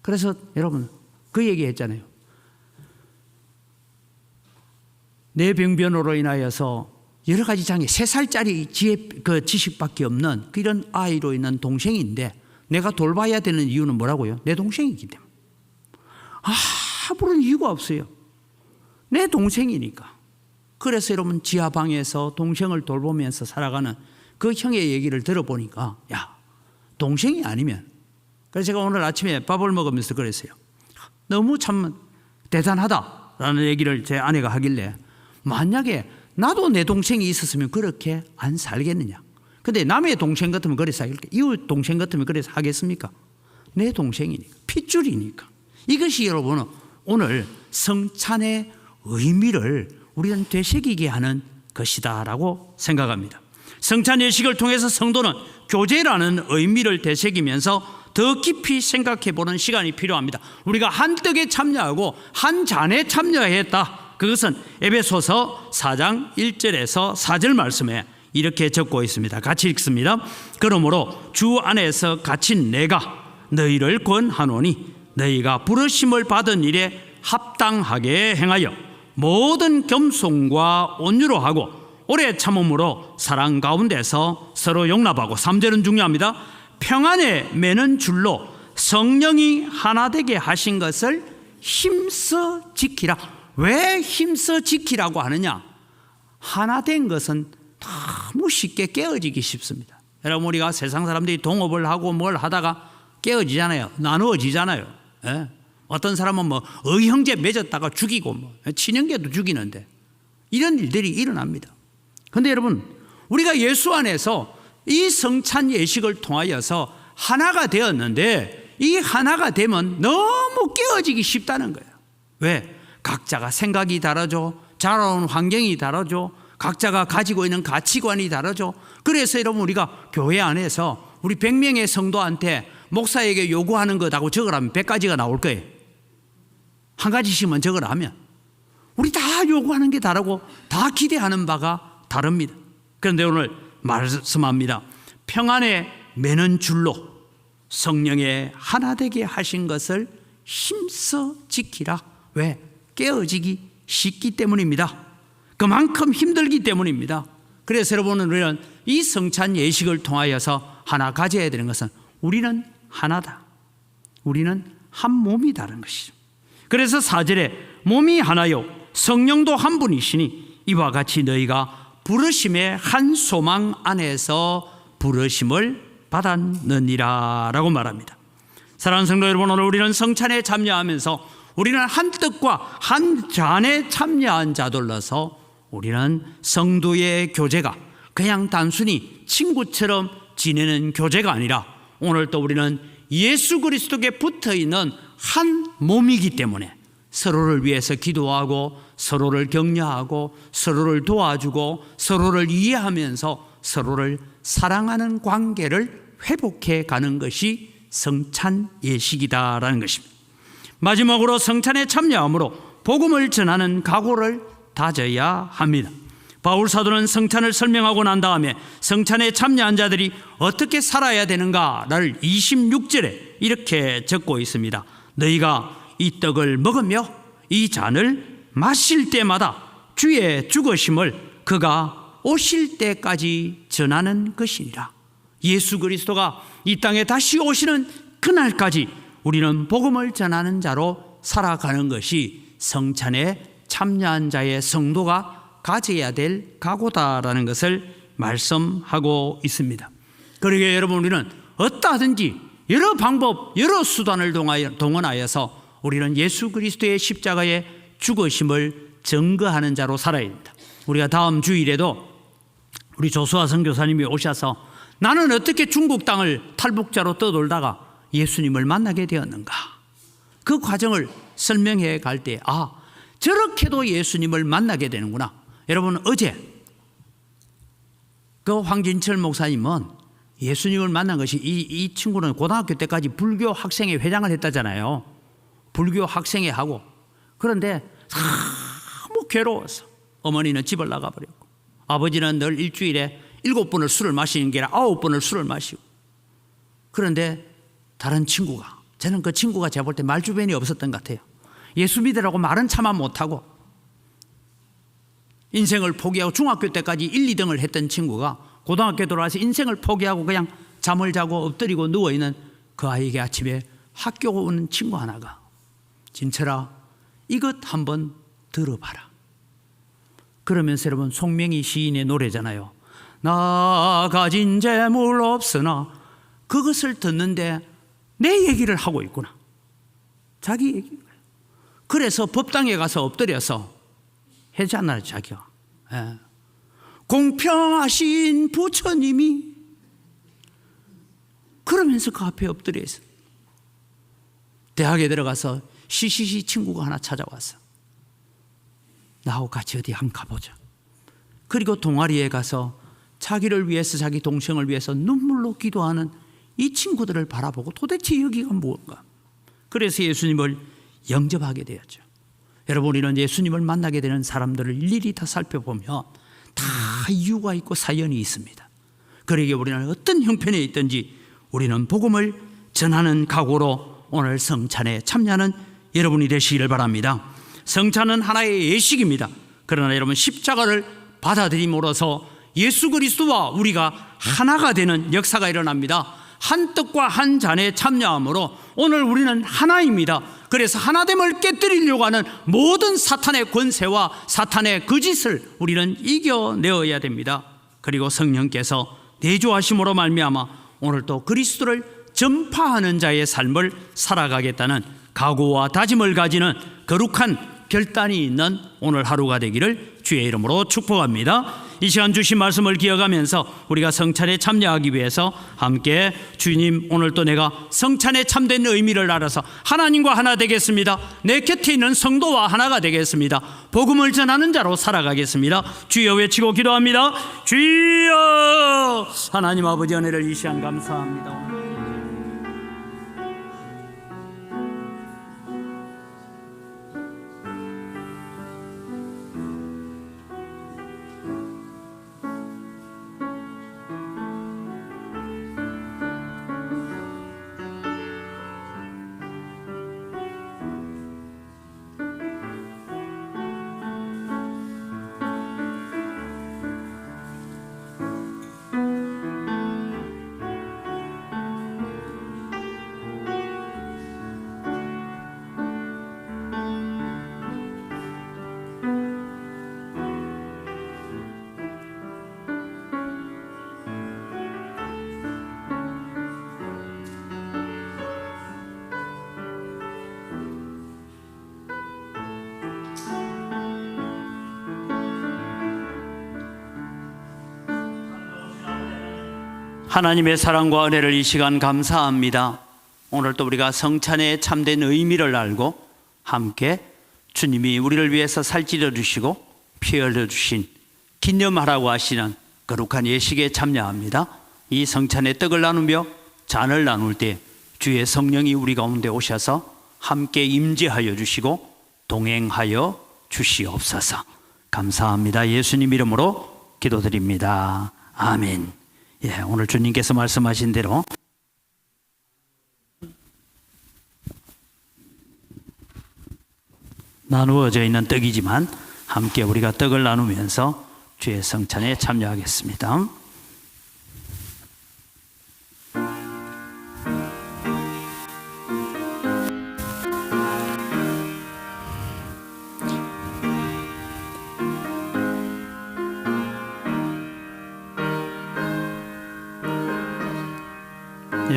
그래서 여러분 그 얘기 했잖아요. 뇌병변으로 인하여서 여러 가지 장애 3살짜리 그 지식밖에 없는 그런 아이로 있는 동생인데 내가 돌봐야 되는 이유는 뭐라고요? 내 동생이기 때문에. 아무런 이유가 없어요. 내 동생이니까. 그래서 여러분 지하방에서 동생을 돌보면서 살아가는 그 형의 얘기를 들어보니까 야 동생이 아니면 그래서 제가 오늘 아침에 밥을 먹으면서 그랬어요. 너무 참 대단하다라는 얘기를 제 아내가 하길래 만약에 나도 내 동생이 있었으면 그렇게 안 살겠느냐. 근데 남의 동생 같으면 그래서 하겠습니까? 이웃 동생 같으면 그래서 하겠습니까? 내 동생이니까 핏줄이니까. 이것이 여러분 오늘 성찬의 의미를 우리는 되새기게 하는 것이다라고 생각합니다. 성찬 예식을 통해서 성도는 교제라는 의미를 되새기면서 더 깊이 생각해 보는 시간이 필요합니다. 우리가 한 떡에 참여하고 한 잔에 참여했다. 그것은 에베소서 4장 1절에서 4절 말씀에 이렇게 적고 있습니다. 같이 읽습니다. 그러므로 주 안에서 갇힌 내가 너희를 권하노니 너희가 부르심을 받은 일에 합당하게 행하여 모든 겸손과 온유로 하고 오래 참음으로 사랑 가운데서 서로 용납하고 3절은 중요합니다. 평안에 매는 줄로 성령이 하나 되게 하신 것을 힘써 지키라. 왜 힘써 지키라고 하느냐? 하나 된 것은 너무 쉽게 깨어지기 쉽습니다. 여러분, 우리가 세상 사람들이 동업을 하고 뭘 하다가 깨어지잖아요. 나누어지잖아요. 예? 어떤 사람은 뭐 의형제 맺었다가 죽이고 뭐 친형제도 죽이는데 이런 일들이 일어납니다. 그런데 여러분, 우리가 예수 안에서 이 성찬 예식을 통하여서 하나가 되었는데 이 하나가 되면 너무 깨어지기 쉽다는 거예요. 왜? 각자가 생각이 다르죠. 자라온 환경이 다르죠. 각자가 가지고 있는 가치관이 다르죠. 그래서 여러분, 우리가 교회 안에서 우리 100명의 성도한테 목사에게 요구하는 것하고 적으라면 100가지가 나올 거예요. 한 가지씩만 적으라면 우리 다 요구하는 게 다르고 다 기대하는 바가 다릅니다. 그런데 오늘 말씀합니다. 평안에 매는 줄로 성령의 하나 되게 하신 것을 힘써 지키라. 왜? 깨어지기 쉽기 때문입니다. 그만큼 힘들기 때문입니다. 그래서 여러분은 우리는 이 성찬 예식을 통하여서 하나 가져야 되는 것은 우리는 하나다. 우리는 한 몸이다라는 것이죠. 그래서 4절에 몸이 하나요 성령도 한 분이시니 이와 같이 너희가 부르심의 한 소망 안에서 부르심을 받았느니라 라고 말합니다. 사랑하는 성도 여러분, 오늘 우리는 성찬에 참여하면서 우리는 한 뜻과 한 잔에 참여한 자들로서 우리는 성도의 교제가 그냥 단순히 친구처럼 지내는 교제가 아니라 오늘 또 우리는 예수 그리스도께 붙어있는 한 몸이기 때문에 서로를 위해서 기도하고 서로를 격려하고 서로를 도와주고 서로를 이해하면서 서로를 사랑하는 관계를 회복해 가는 것이 성찬 예식이다라는 것입니다. 마지막으로 성찬에 참여함으로 복음을 전하는 각오를 다져야 합니다. 바울 사도는 성찬을 설명하고 난 다음에 성찬에 참여한 자들이 어떻게 살아야 되는가를 26절에 이렇게 적고 있습니다. 너희가 이 떡을 먹으며 이 잔을 마실 때마다 주의 죽으심을 그가 오실 때까지 전하는 것이니라. 예수 그리스도가 이 땅에 다시 오시는 그날까지 우리는 복음을 전하는 자로 살아가는 것이 성찬에 참여한 자의 성도가 가져야 될 각오다라는 것을 말씀하고 있습니다. 그러기에 여러분, 우리는 어떠하든지 여러 방법, 여러 수단을 동원하여서 우리는 예수 그리스도의 십자가의 죽으심을 증거하는 자로 살아야 합니다. 우리가 다음 주일에도 우리 조수아 선교사님이 오셔서 나는 어떻게 중국 땅을 탈북자로 떠돌다가 예수님을 만나게 되었는가, 그 과정을 설명해 갈 때 저렇게도 예수님을 만나게 되는구나. 여러분, 어제 그 황진철 목사님은 예수님을 만난 것이 이 친구는 고등학교 때까지 불교 학생회 회장을 했다잖아요. 불교 학생회 하고. 그런데 너무 괴로워서 어머니는 집을 나가버렸고 아버지는 늘 일주일에 7번을 술을 마시는 게 아니라 9번을 술을 마시고. 그런데 다른 친구가, 저는 그 친구가 제가 볼 때 말주변이 없었던 것 같아요. 예수 믿으라고 말은 차마 못하고 인생을 포기하고 중학교 때까지 1, 2등을 했던 친구가 고등학교 들어와서 인생을 포기하고 그냥 잠을 자고 엎드리고 누워있는 그 아이에게 아침에 학교 오는 친구 하나가 진철아, 이것 한번 들어봐라. 그러면서 여러분, 송명희 시인의 노래잖아요. 나 가진 재물 없으나, 그것을 듣는데 내 얘기를 하고 있구나. 자기 얘기. 그래서 법당에 가서 엎드려서 했잖아요, 자기가. 공평하신 부처님이. 그러면서 그 앞에 엎드려 있어. 대학에 들어가서 CCC 친구가 하나 찾아왔어. 나하고 같이 어디 한번 가보자. 그리고 동아리에 가서 자기를 위해서, 자기 동생을 위해서 눈물로 기도하는 이 친구들을 바라보고 도대체 여기가 뭔가. 그래서 예수님을 영접하게 되었죠. 여러분, 우리는 예수님을 만나게 되는 사람들을 일일이 다 살펴보면 다 이유가 있고 사연이 있습니다. 그러기에 우리는 어떤 형편에 있든지 우리는 복음을 전하는 각오로 오늘 성찬에 참여하는 여러분이 되시기를 바랍니다. 성찬은 하나의 예식입니다. 그러나 여러분, 십자가를 받아들임으로써 예수 그리스도와 우리가 하나가 되는 역사가 일어납니다. 한 떡과 한 잔에 참여함으로 오늘 우리는 하나입니다. 그래서 하나됨을 깨뜨리려고 하는 모든 사탄의 권세와 사탄의 거짓을 우리는 이겨내어야 됩니다. 그리고 성령께서 내주하심으로 말미암아 오늘 또 그리스도를 전파하는 자의 삶을 살아가겠다는 각오와 다짐을 가지는 거룩한 결단이 있는 오늘 하루가 되기를 주의 이름으로 축복합니다. 이 시간 주신 말씀을 기억하면서 우리가 성찬에 참여하기 위해서 함께 주님, 오늘 또 내가 성찬에 참된 의미를 알아서 하나님과 하나 되겠습니다. 내 곁에 있는 성도와 하나가 되겠습니다. 복음을 전하는 자로 살아가겠습니다. 주여 외치고 기도합니다. 주여. 하나님 아버지, 은혜를 이 시간 감사합니다. 하나님의 사랑과 은혜를 이 시간 감사합니다. 오늘 또 우리가 성찬에 참된 의미를 알고 함께 주님이 우리를 위해서 살찌려 주시고 피 흘려 주신 기념하라고 하시는 거룩한 예식에 참여합니다. 이 성찬의 떡을 나누며 잔을 나눌 때 주의 성령이 우리 가운데 오셔서 함께 임재하여 주시고 동행하여 주시옵소서. 감사합니다. 예수님 이름으로 기도드립니다. 아멘. 오늘 주님께서 말씀하신 대로 나누어져 있는 떡이지만 함께 우리가 떡을 나누면서 주의 성찬에 참여하겠습니다.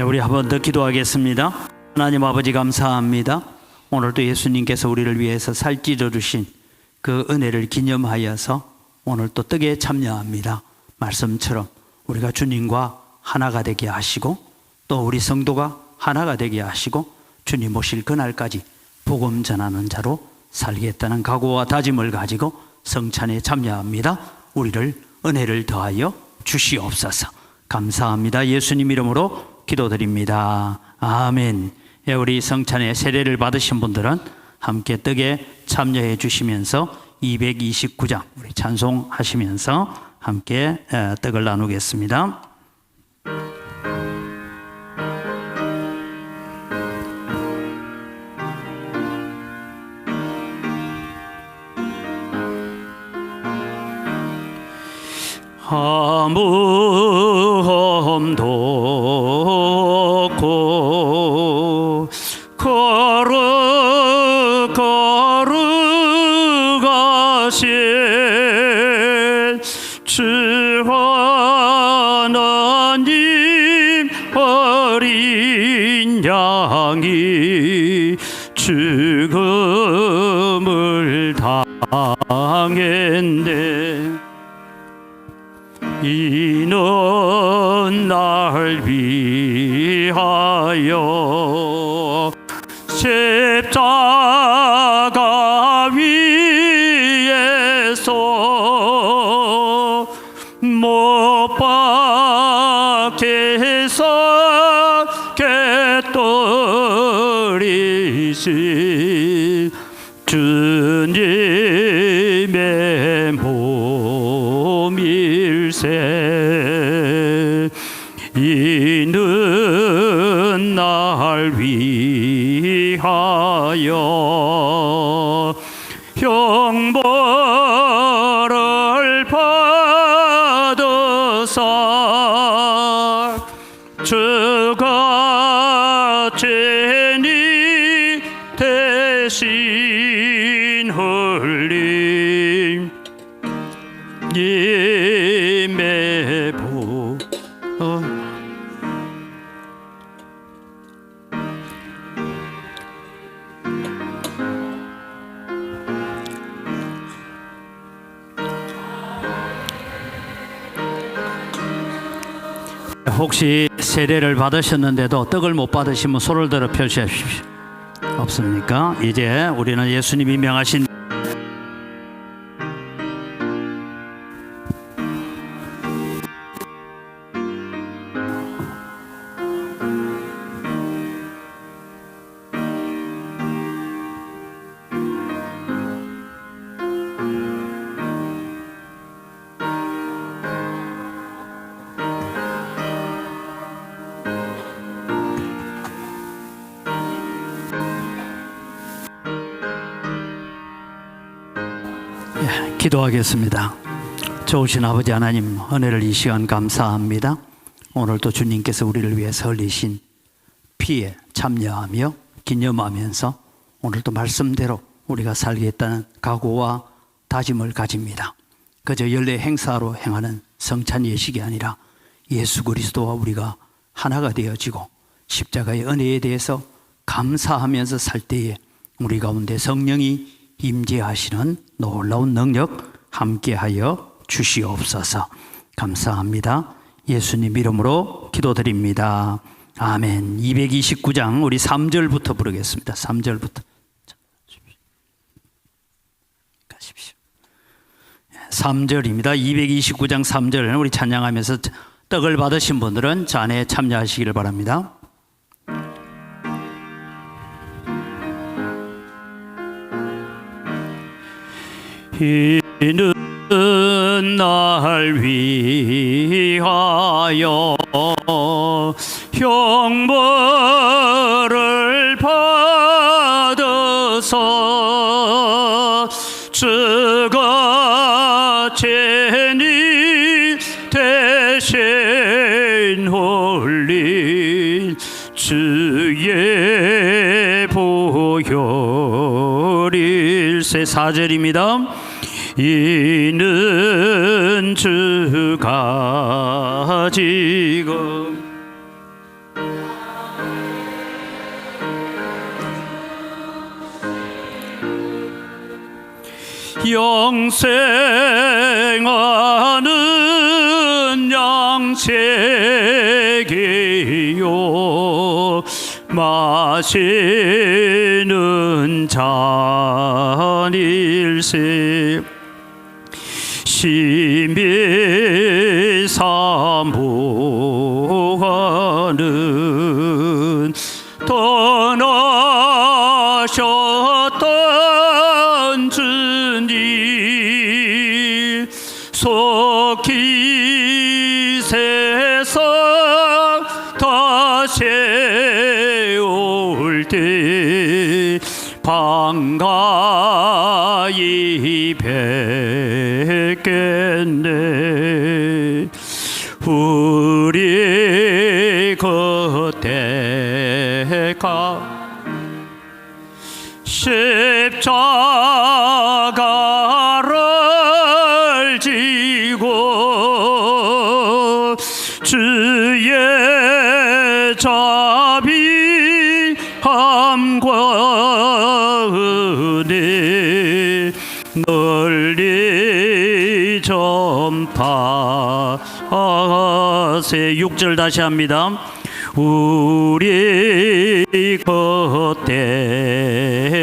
우리 한 번 더 기도하겠습니다. 하나님 아버지, 감사합니다. 오늘도 예수님께서 우리를 위해서 살찌려 주신 그 은혜를 기념하여서 오늘 또 떡에 참여합니다. 말씀처럼 우리가 주님과 하나가 되게 하시고 또 우리 성도가 하나가 되게 하시고 주님 오실 그날까지 복음 전하는 자로 살겠다는 각오와 다짐을 가지고 성찬에 참여합니다. 우리를 은혜를 더하여 주시옵소서. 감사합니다. 예수님 이름으로 기도드립니다. 아멘. 우리 성찬의 세례를 받으신 분들은 함께 떡에 참여해 주시면서 229장 우리 찬송하시면서 함께 떡을 나누겠습니다. 아무험 돋고 거룩하신 주 하나님 어린 양이 죽음을 당했네. 이는 날 위하여 십자가 위에서 못 박혀서 꿰뚫리신 주님의 몸일세. 이는 날 위하여 형벌을 받으사 죽음을 대신 흘린 님의 보 혹시 세례를 받으셨는데도 떡을 못 받으시면 손을 들어 표시하십시오. 없습니까? 이제 우리는 예수님이 명하신 기도하겠습니다. 좋으신 아버지 하나님, 은혜를 이 시간 감사합니다. 오늘도 주님께서 우리를 위해서 흘리신 피에 참여하며 기념하면서 오늘도 말씀대로 우리가 살겠다는 각오와 다짐을 가집니다. 그저 연례 행사로 행하는 성찬 예식이 아니라 예수 그리스도와 우리가 하나가 되어지고 십자가의 은혜에 대해서 감사하면서 살 때에 우리 가운데 성령이 임재하시는 놀라운 능력 함께하여 주시옵소서. 감사합니다. 예수님 이름으로 기도드립니다. 아멘. 229장 우리 3절부터 부르겠습니다. 3절부터 가십시오. 3절입니다. 229장 3절 우리 찬양하면서 떡을 받으신 분들은 잔에 참여하시기를 바랍니다. 이는 날 위하여 형벌을 받아서 주가 죄니 대신 흘린 주의 보혈일세. 4절입니다. 이는 주가 지금 영생하는 양식이요 마시는 잔일세. 심히 사모하는 떠나셨던 주님 속히 세상 다시 올 때 반가이 뵙겠네. 우리 곁에 가 십자가를 지고 주의 자비함과 은혜 널리 전파하세. 6절 다시 합니다. 우리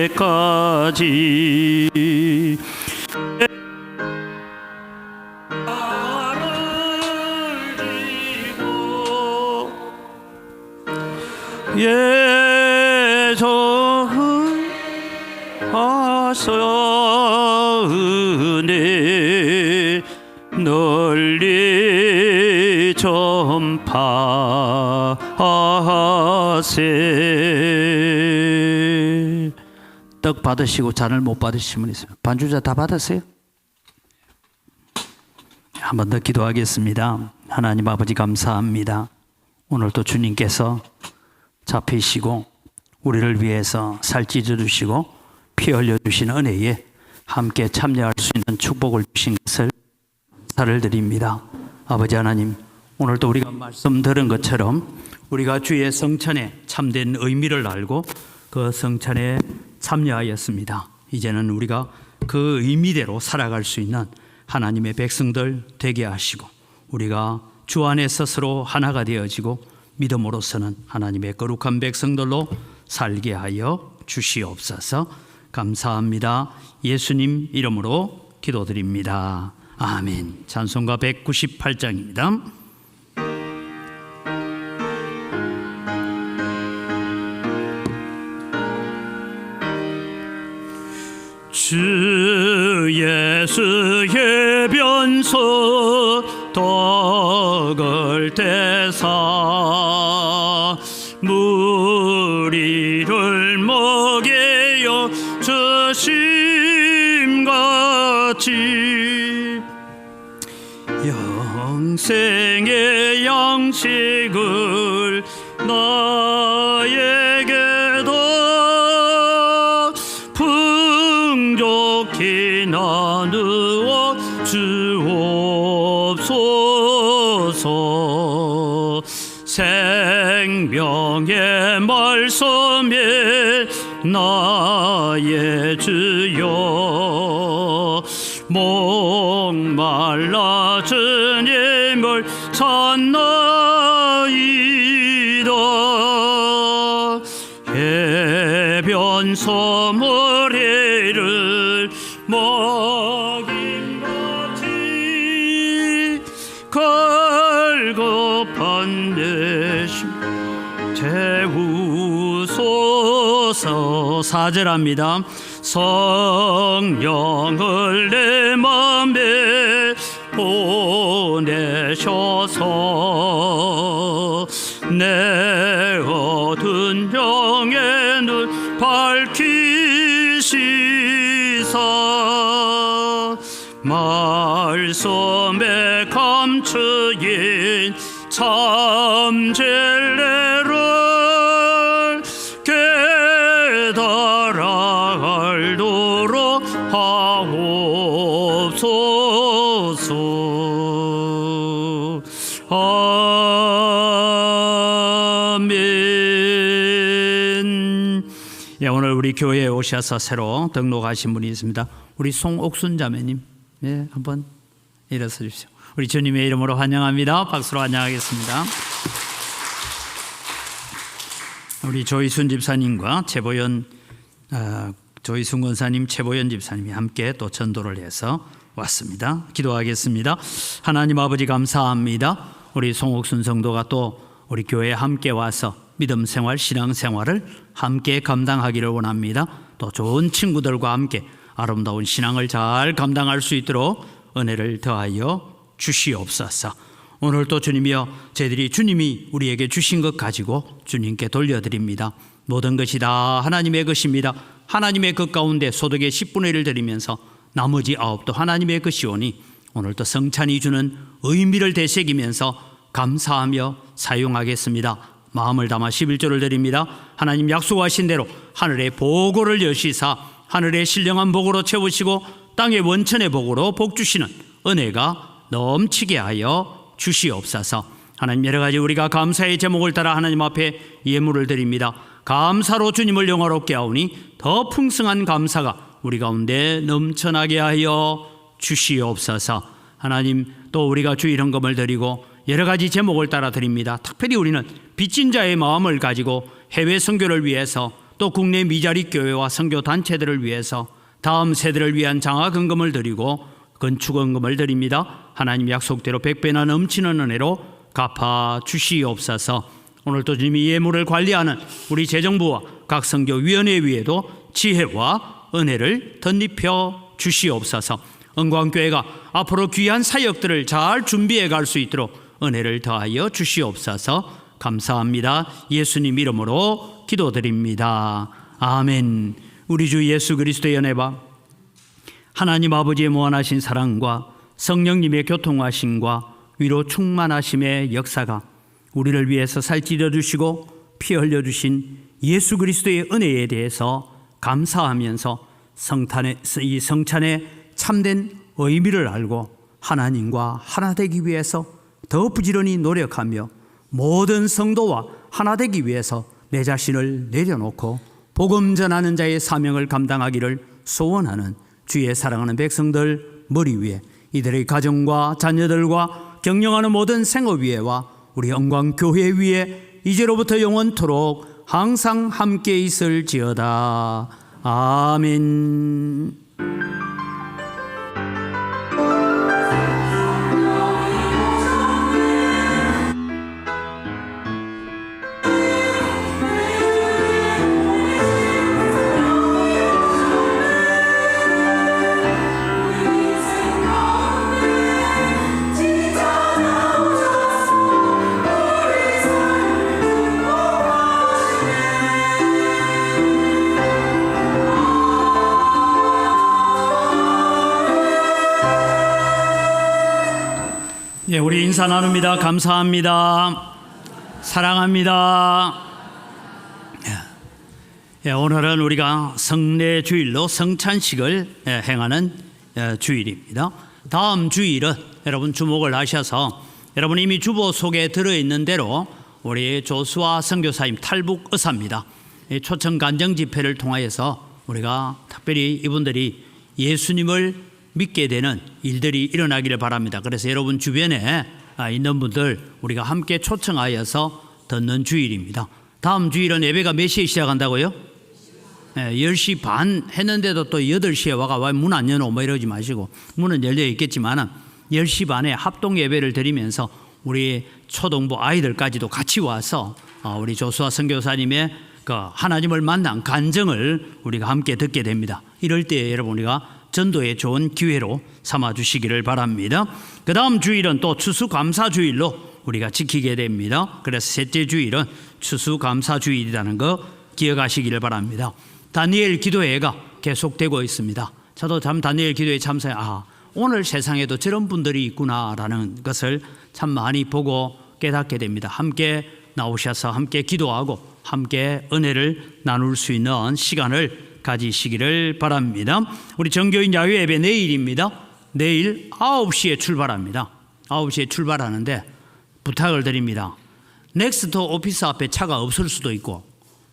곁에까지 예정하사 은혜 널리 전파하세. 떡 받으시고 잔을 못 받으신 분 있어요? 반주자 다 받았어요? 한 번 더 기도하겠습니다. 하나님 아버지 감사합니다. 오늘도 주님께서 잡히시고 우리를 위해서 살찌져 주시고 피 흘려주신 은혜에 함께 참여할 수 있는 축복을 주신 것을 감사를 드립니다. 아버지 하나님, 오늘도 우리가 말씀 들은 것처럼 우리가 주의 성찬에 참된 의미를 알고 그 성찬에 참여하였습니다. 이제는 우리가 그 의미대로 살아갈 수 있는 하나님의 백성들 되게 하시고 우리가 주 안에 스스로 하나가 되어지고 믿음으로서는 하나님의 거룩한 백성들로 살게 하여 주시옵소서. 감사합니다. 예수님 이름으로 기도드립니다. 아멘. 찬송가 198장입니다. 주 예수의 변소 덕을 떼사 무리를 먹여 주심같이 영생의 양식을 나에게도 풍족히 나누어 주옵소서. 생명의 말씀에 나의 주여 목말라 주님을 찾나이다. 해변서 머리를 먹임같이 갈급한 내 심 채우소서. 4절합니다. 성령을 내 맘에 보내셔서 내 어두운 영의 눈 밝히시사 말씀에 감추인 참 진리를 깨달아 알도록 하옵소서. 아멘. 예, 오늘 우리 교회에 오셔서 새로 등록하신 분이 있습니다. 우리 송옥순 자매님, 예, 한번 일어서 주십시오. 우리 주님의 이름으로 환영합니다. 박수로 환영하겠습니다. 우리 조이순 집사님과 조이순 권사님, 최보연 집사님이 함께 또 전도를 해서 왔습니다. 기도하겠습니다. 하나님 아버지 감사합니다. 우리 송옥순 성도가 또 우리 교회에 함께 와서 믿음 생활, 신앙 생활을 함께 감당하기를 원합니다. 또 좋은 친구들과 함께 아름다운 신앙을 잘 감당할 수 있도록 은혜를 더하여 주시옵소서. 오늘 또 주님이여, 저희들이 주님이 우리에게 주신 것 가지고 주님께 돌려드립니다. 모든 것이 다 하나님의 것입니다. 하나님의 것 가운데 소득의 10분의 1을 드리면서 나머지 9도 하나님의 것이오니 오늘도 성찬이 주는 의미를 되새기면서 감사하며 사용하겠습니다. 마음을 담아 11조를 드립니다. 하나님 약속하신 대로 하늘의 보고를 여시사 하늘의 신령한 복으로 채우시고 땅의 원천의 복으로 복 주시는 은혜가 넘치게 하여 주시옵소서. 하나님, 여러 가지 우리가 감사의 제목을 따라 하나님 앞에 예물을 드립니다. 감사로 주님을 영화롭게 하오니 더 풍성한 감사가 우리 가운데 넘쳐나게 하여 주시옵소서. 하나님, 또 우리가 주 일헌금을 드리고 여러 가지 제목을 따라 드립니다. 특별히 우리는 빚진 자의 마음을 가지고 해외 선교를 위해서, 또 국내 미자립 교회와 선교 단체들을 위해서 다음 세대를 위한 장학헌금을 드리고 건축헌금을 드립니다. 하나님 약속대로 100배나 넘치는 은혜로 갚아 주시옵소서. 오늘 또 주님이 예물을 관리하는 우리 재정부와 각 선교위원회 위에도 지혜와 은혜를 덧입혀 주시옵소서. 은광교회가 앞으로 귀한 사역들을 잘 준비해 갈 수 있도록 은혜를 더하여 주시옵소서. 감사합니다. 예수님 이름으로 기도드립니다. 아멘. 우리 주 예수 그리스도의 은혜와 하나님 아버지의 무한하신 사랑과 성령님의 교통하심과 위로 충만하심의 역사가 우리를 위해서 살찌려 주시고 피 흘려 주신 예수 그리스도의 은혜에 대해서 감사하면서 이 성찬의 참된 의미를 알고 하나님과 하나 되기 위해서 더 부지런히 노력하며 모든 성도와 하나 되기 위해서 내 자신을 내려놓고 복음 전하는 자의 사명을 감당하기를 소원하는 주의 사랑하는 백성들 머리 위에 이들의 가정과 자녀들과 경영하는 모든 생업위에와 우리 영광교회 위에 이제로부터 영원토록 항상 함께 있을지어다. 아멘. 예, 우리 인사 나눕니다. 감사합니다. 사랑합니다. 예, 오늘은 우리가 성례주일로 성찬식을 행하는 주일입니다. 다음 주일은 여러분 주목을 하셔서 여러분 이미 주보 속에 들어있는 대로 우리 조수아 선교사님 탈북 의사입니다. 초청 간정 집회를 통하여서 우리가 특별히 이분들이 예수님을 믿게 되는 일들이 일어나기를 바랍니다. 그래서 여러분 주변에 있는 분들 우리가 함께 초청하여서 듣는 주일입니다. 다음 주일은 예배가 몇 시에 시작한다고요? 10시 반 했는데도 또 8시에 와가 문 안 여노 뭐 이러지 마시고 문은 열려 있겠지만 10시 반에 합동 예배를 드리면서 우리 초등부 아이들까지도 같이 와서 우리 조수아 선교사님의 그 하나님을 만난 간증을 우리가 함께 듣게 됩니다. 이럴 때 여러분 우리가 전도의 좋은 기회로 삼아주시기를 바랍니다. 그 다음 주일은 또 추수감사주일로 우리가 지키게 됩니다. 그래서 셋째 주일은 추수감사주일이라는 거 기억하시기를 바랍니다. 다니엘 기도회가 계속되고 있습니다. 저도 참 다니엘 기도회 참석해 오늘 세상에도 저런 분들이 있구나라는 것을 참 많이 보고 깨닫게 됩니다. 함께 나오셔서 함께 기도하고 함께 은혜를 나눌 수 있는 시간을 가지시기를 바랍니다. 우리 정교인 야외 예배 내일입니다. 내일 9시에 출발합니다. 9시에 출발하는데 부탁을 드립니다. 넥스트 오피스 앞에 차가 없을 수도 있고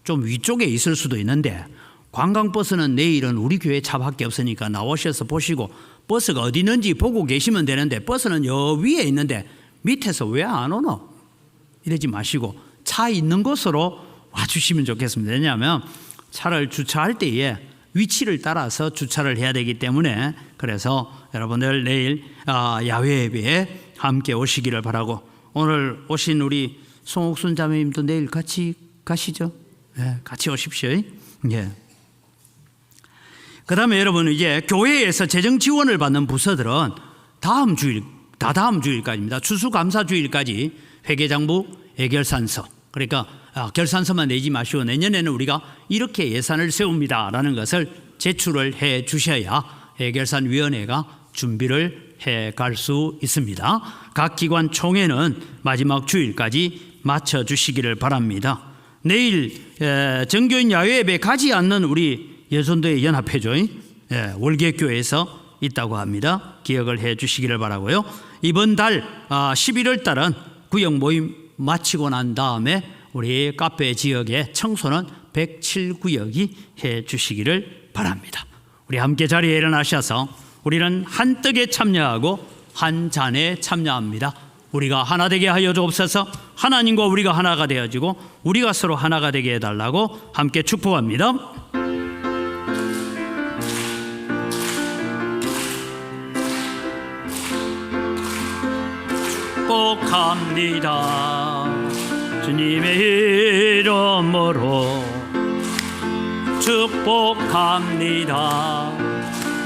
좀 위쪽에 있을 수도 있는데 관광버스는 내일은 우리 교회 차밖에 없으니까 나오셔서 보시고 버스가 어디 있는지 보고 계시면 되는데 버스는 여 위에 있는데 밑에서 왜 안 오노? 이러지 마시고 차 있는 곳으로 와주시면 좋겠습니다. 왜냐하면 차를 주차할 때에 위치를 따라서 주차를 해야 되기 때문에 그래서 여러분들 내일 야외 예배에 함께 오시기를 바라고 오늘 오신 우리 송옥순 자매님도 내일 같이 가시죠? 네, 같이 오십시오. 예. 그 다음에 여러분 이제 교회에서 재정 지원을 받는 부서들은 다음 주일까지입니다. 추수감사주일까지 회계장부 애결산서 그러니까 결산서만 내지 마시고 내년에는 우리가 이렇게 예산을 세웁니다라는 것을 제출을 해 주셔야 해결산위원회가 준비를 해 갈 수 있습니다. 각 기관 총회는 마지막 주일까지 마쳐 주시기를 바랍니다. 내일 정교인 야외 예배 가지 않는 우리 예손도의 연합회죠. 월계교회에서 있다고 합니다. 기억을 해 주시기를 바라고요. 이번 달 11월 달은 구역 모임 마치고 난 다음에 우리 카페 지역의 청소는 107구역이 해 주시기를 바랍니다. 우리 함께 자리에 일어나셔서 우리는 한 떡에 참여하고 한 잔에 참여합니다. 우리가 하나 되게 하여 주옵소서. 하나님과 우리가 하나가 되어지고 우리가 서로 하나가 되게 해달라고 함께 축복합니다. 축복합니다. 주님의 이름으로 축복합니다.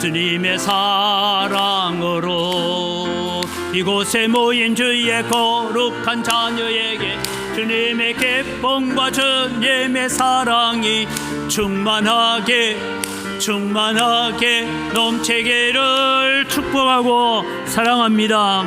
주님의 사랑으로 이곳에 모인 주의 거룩한 자녀에게 주님의 기쁨과 주님의 사랑이 충만하게 넘치기를 축복하고 사랑합니다.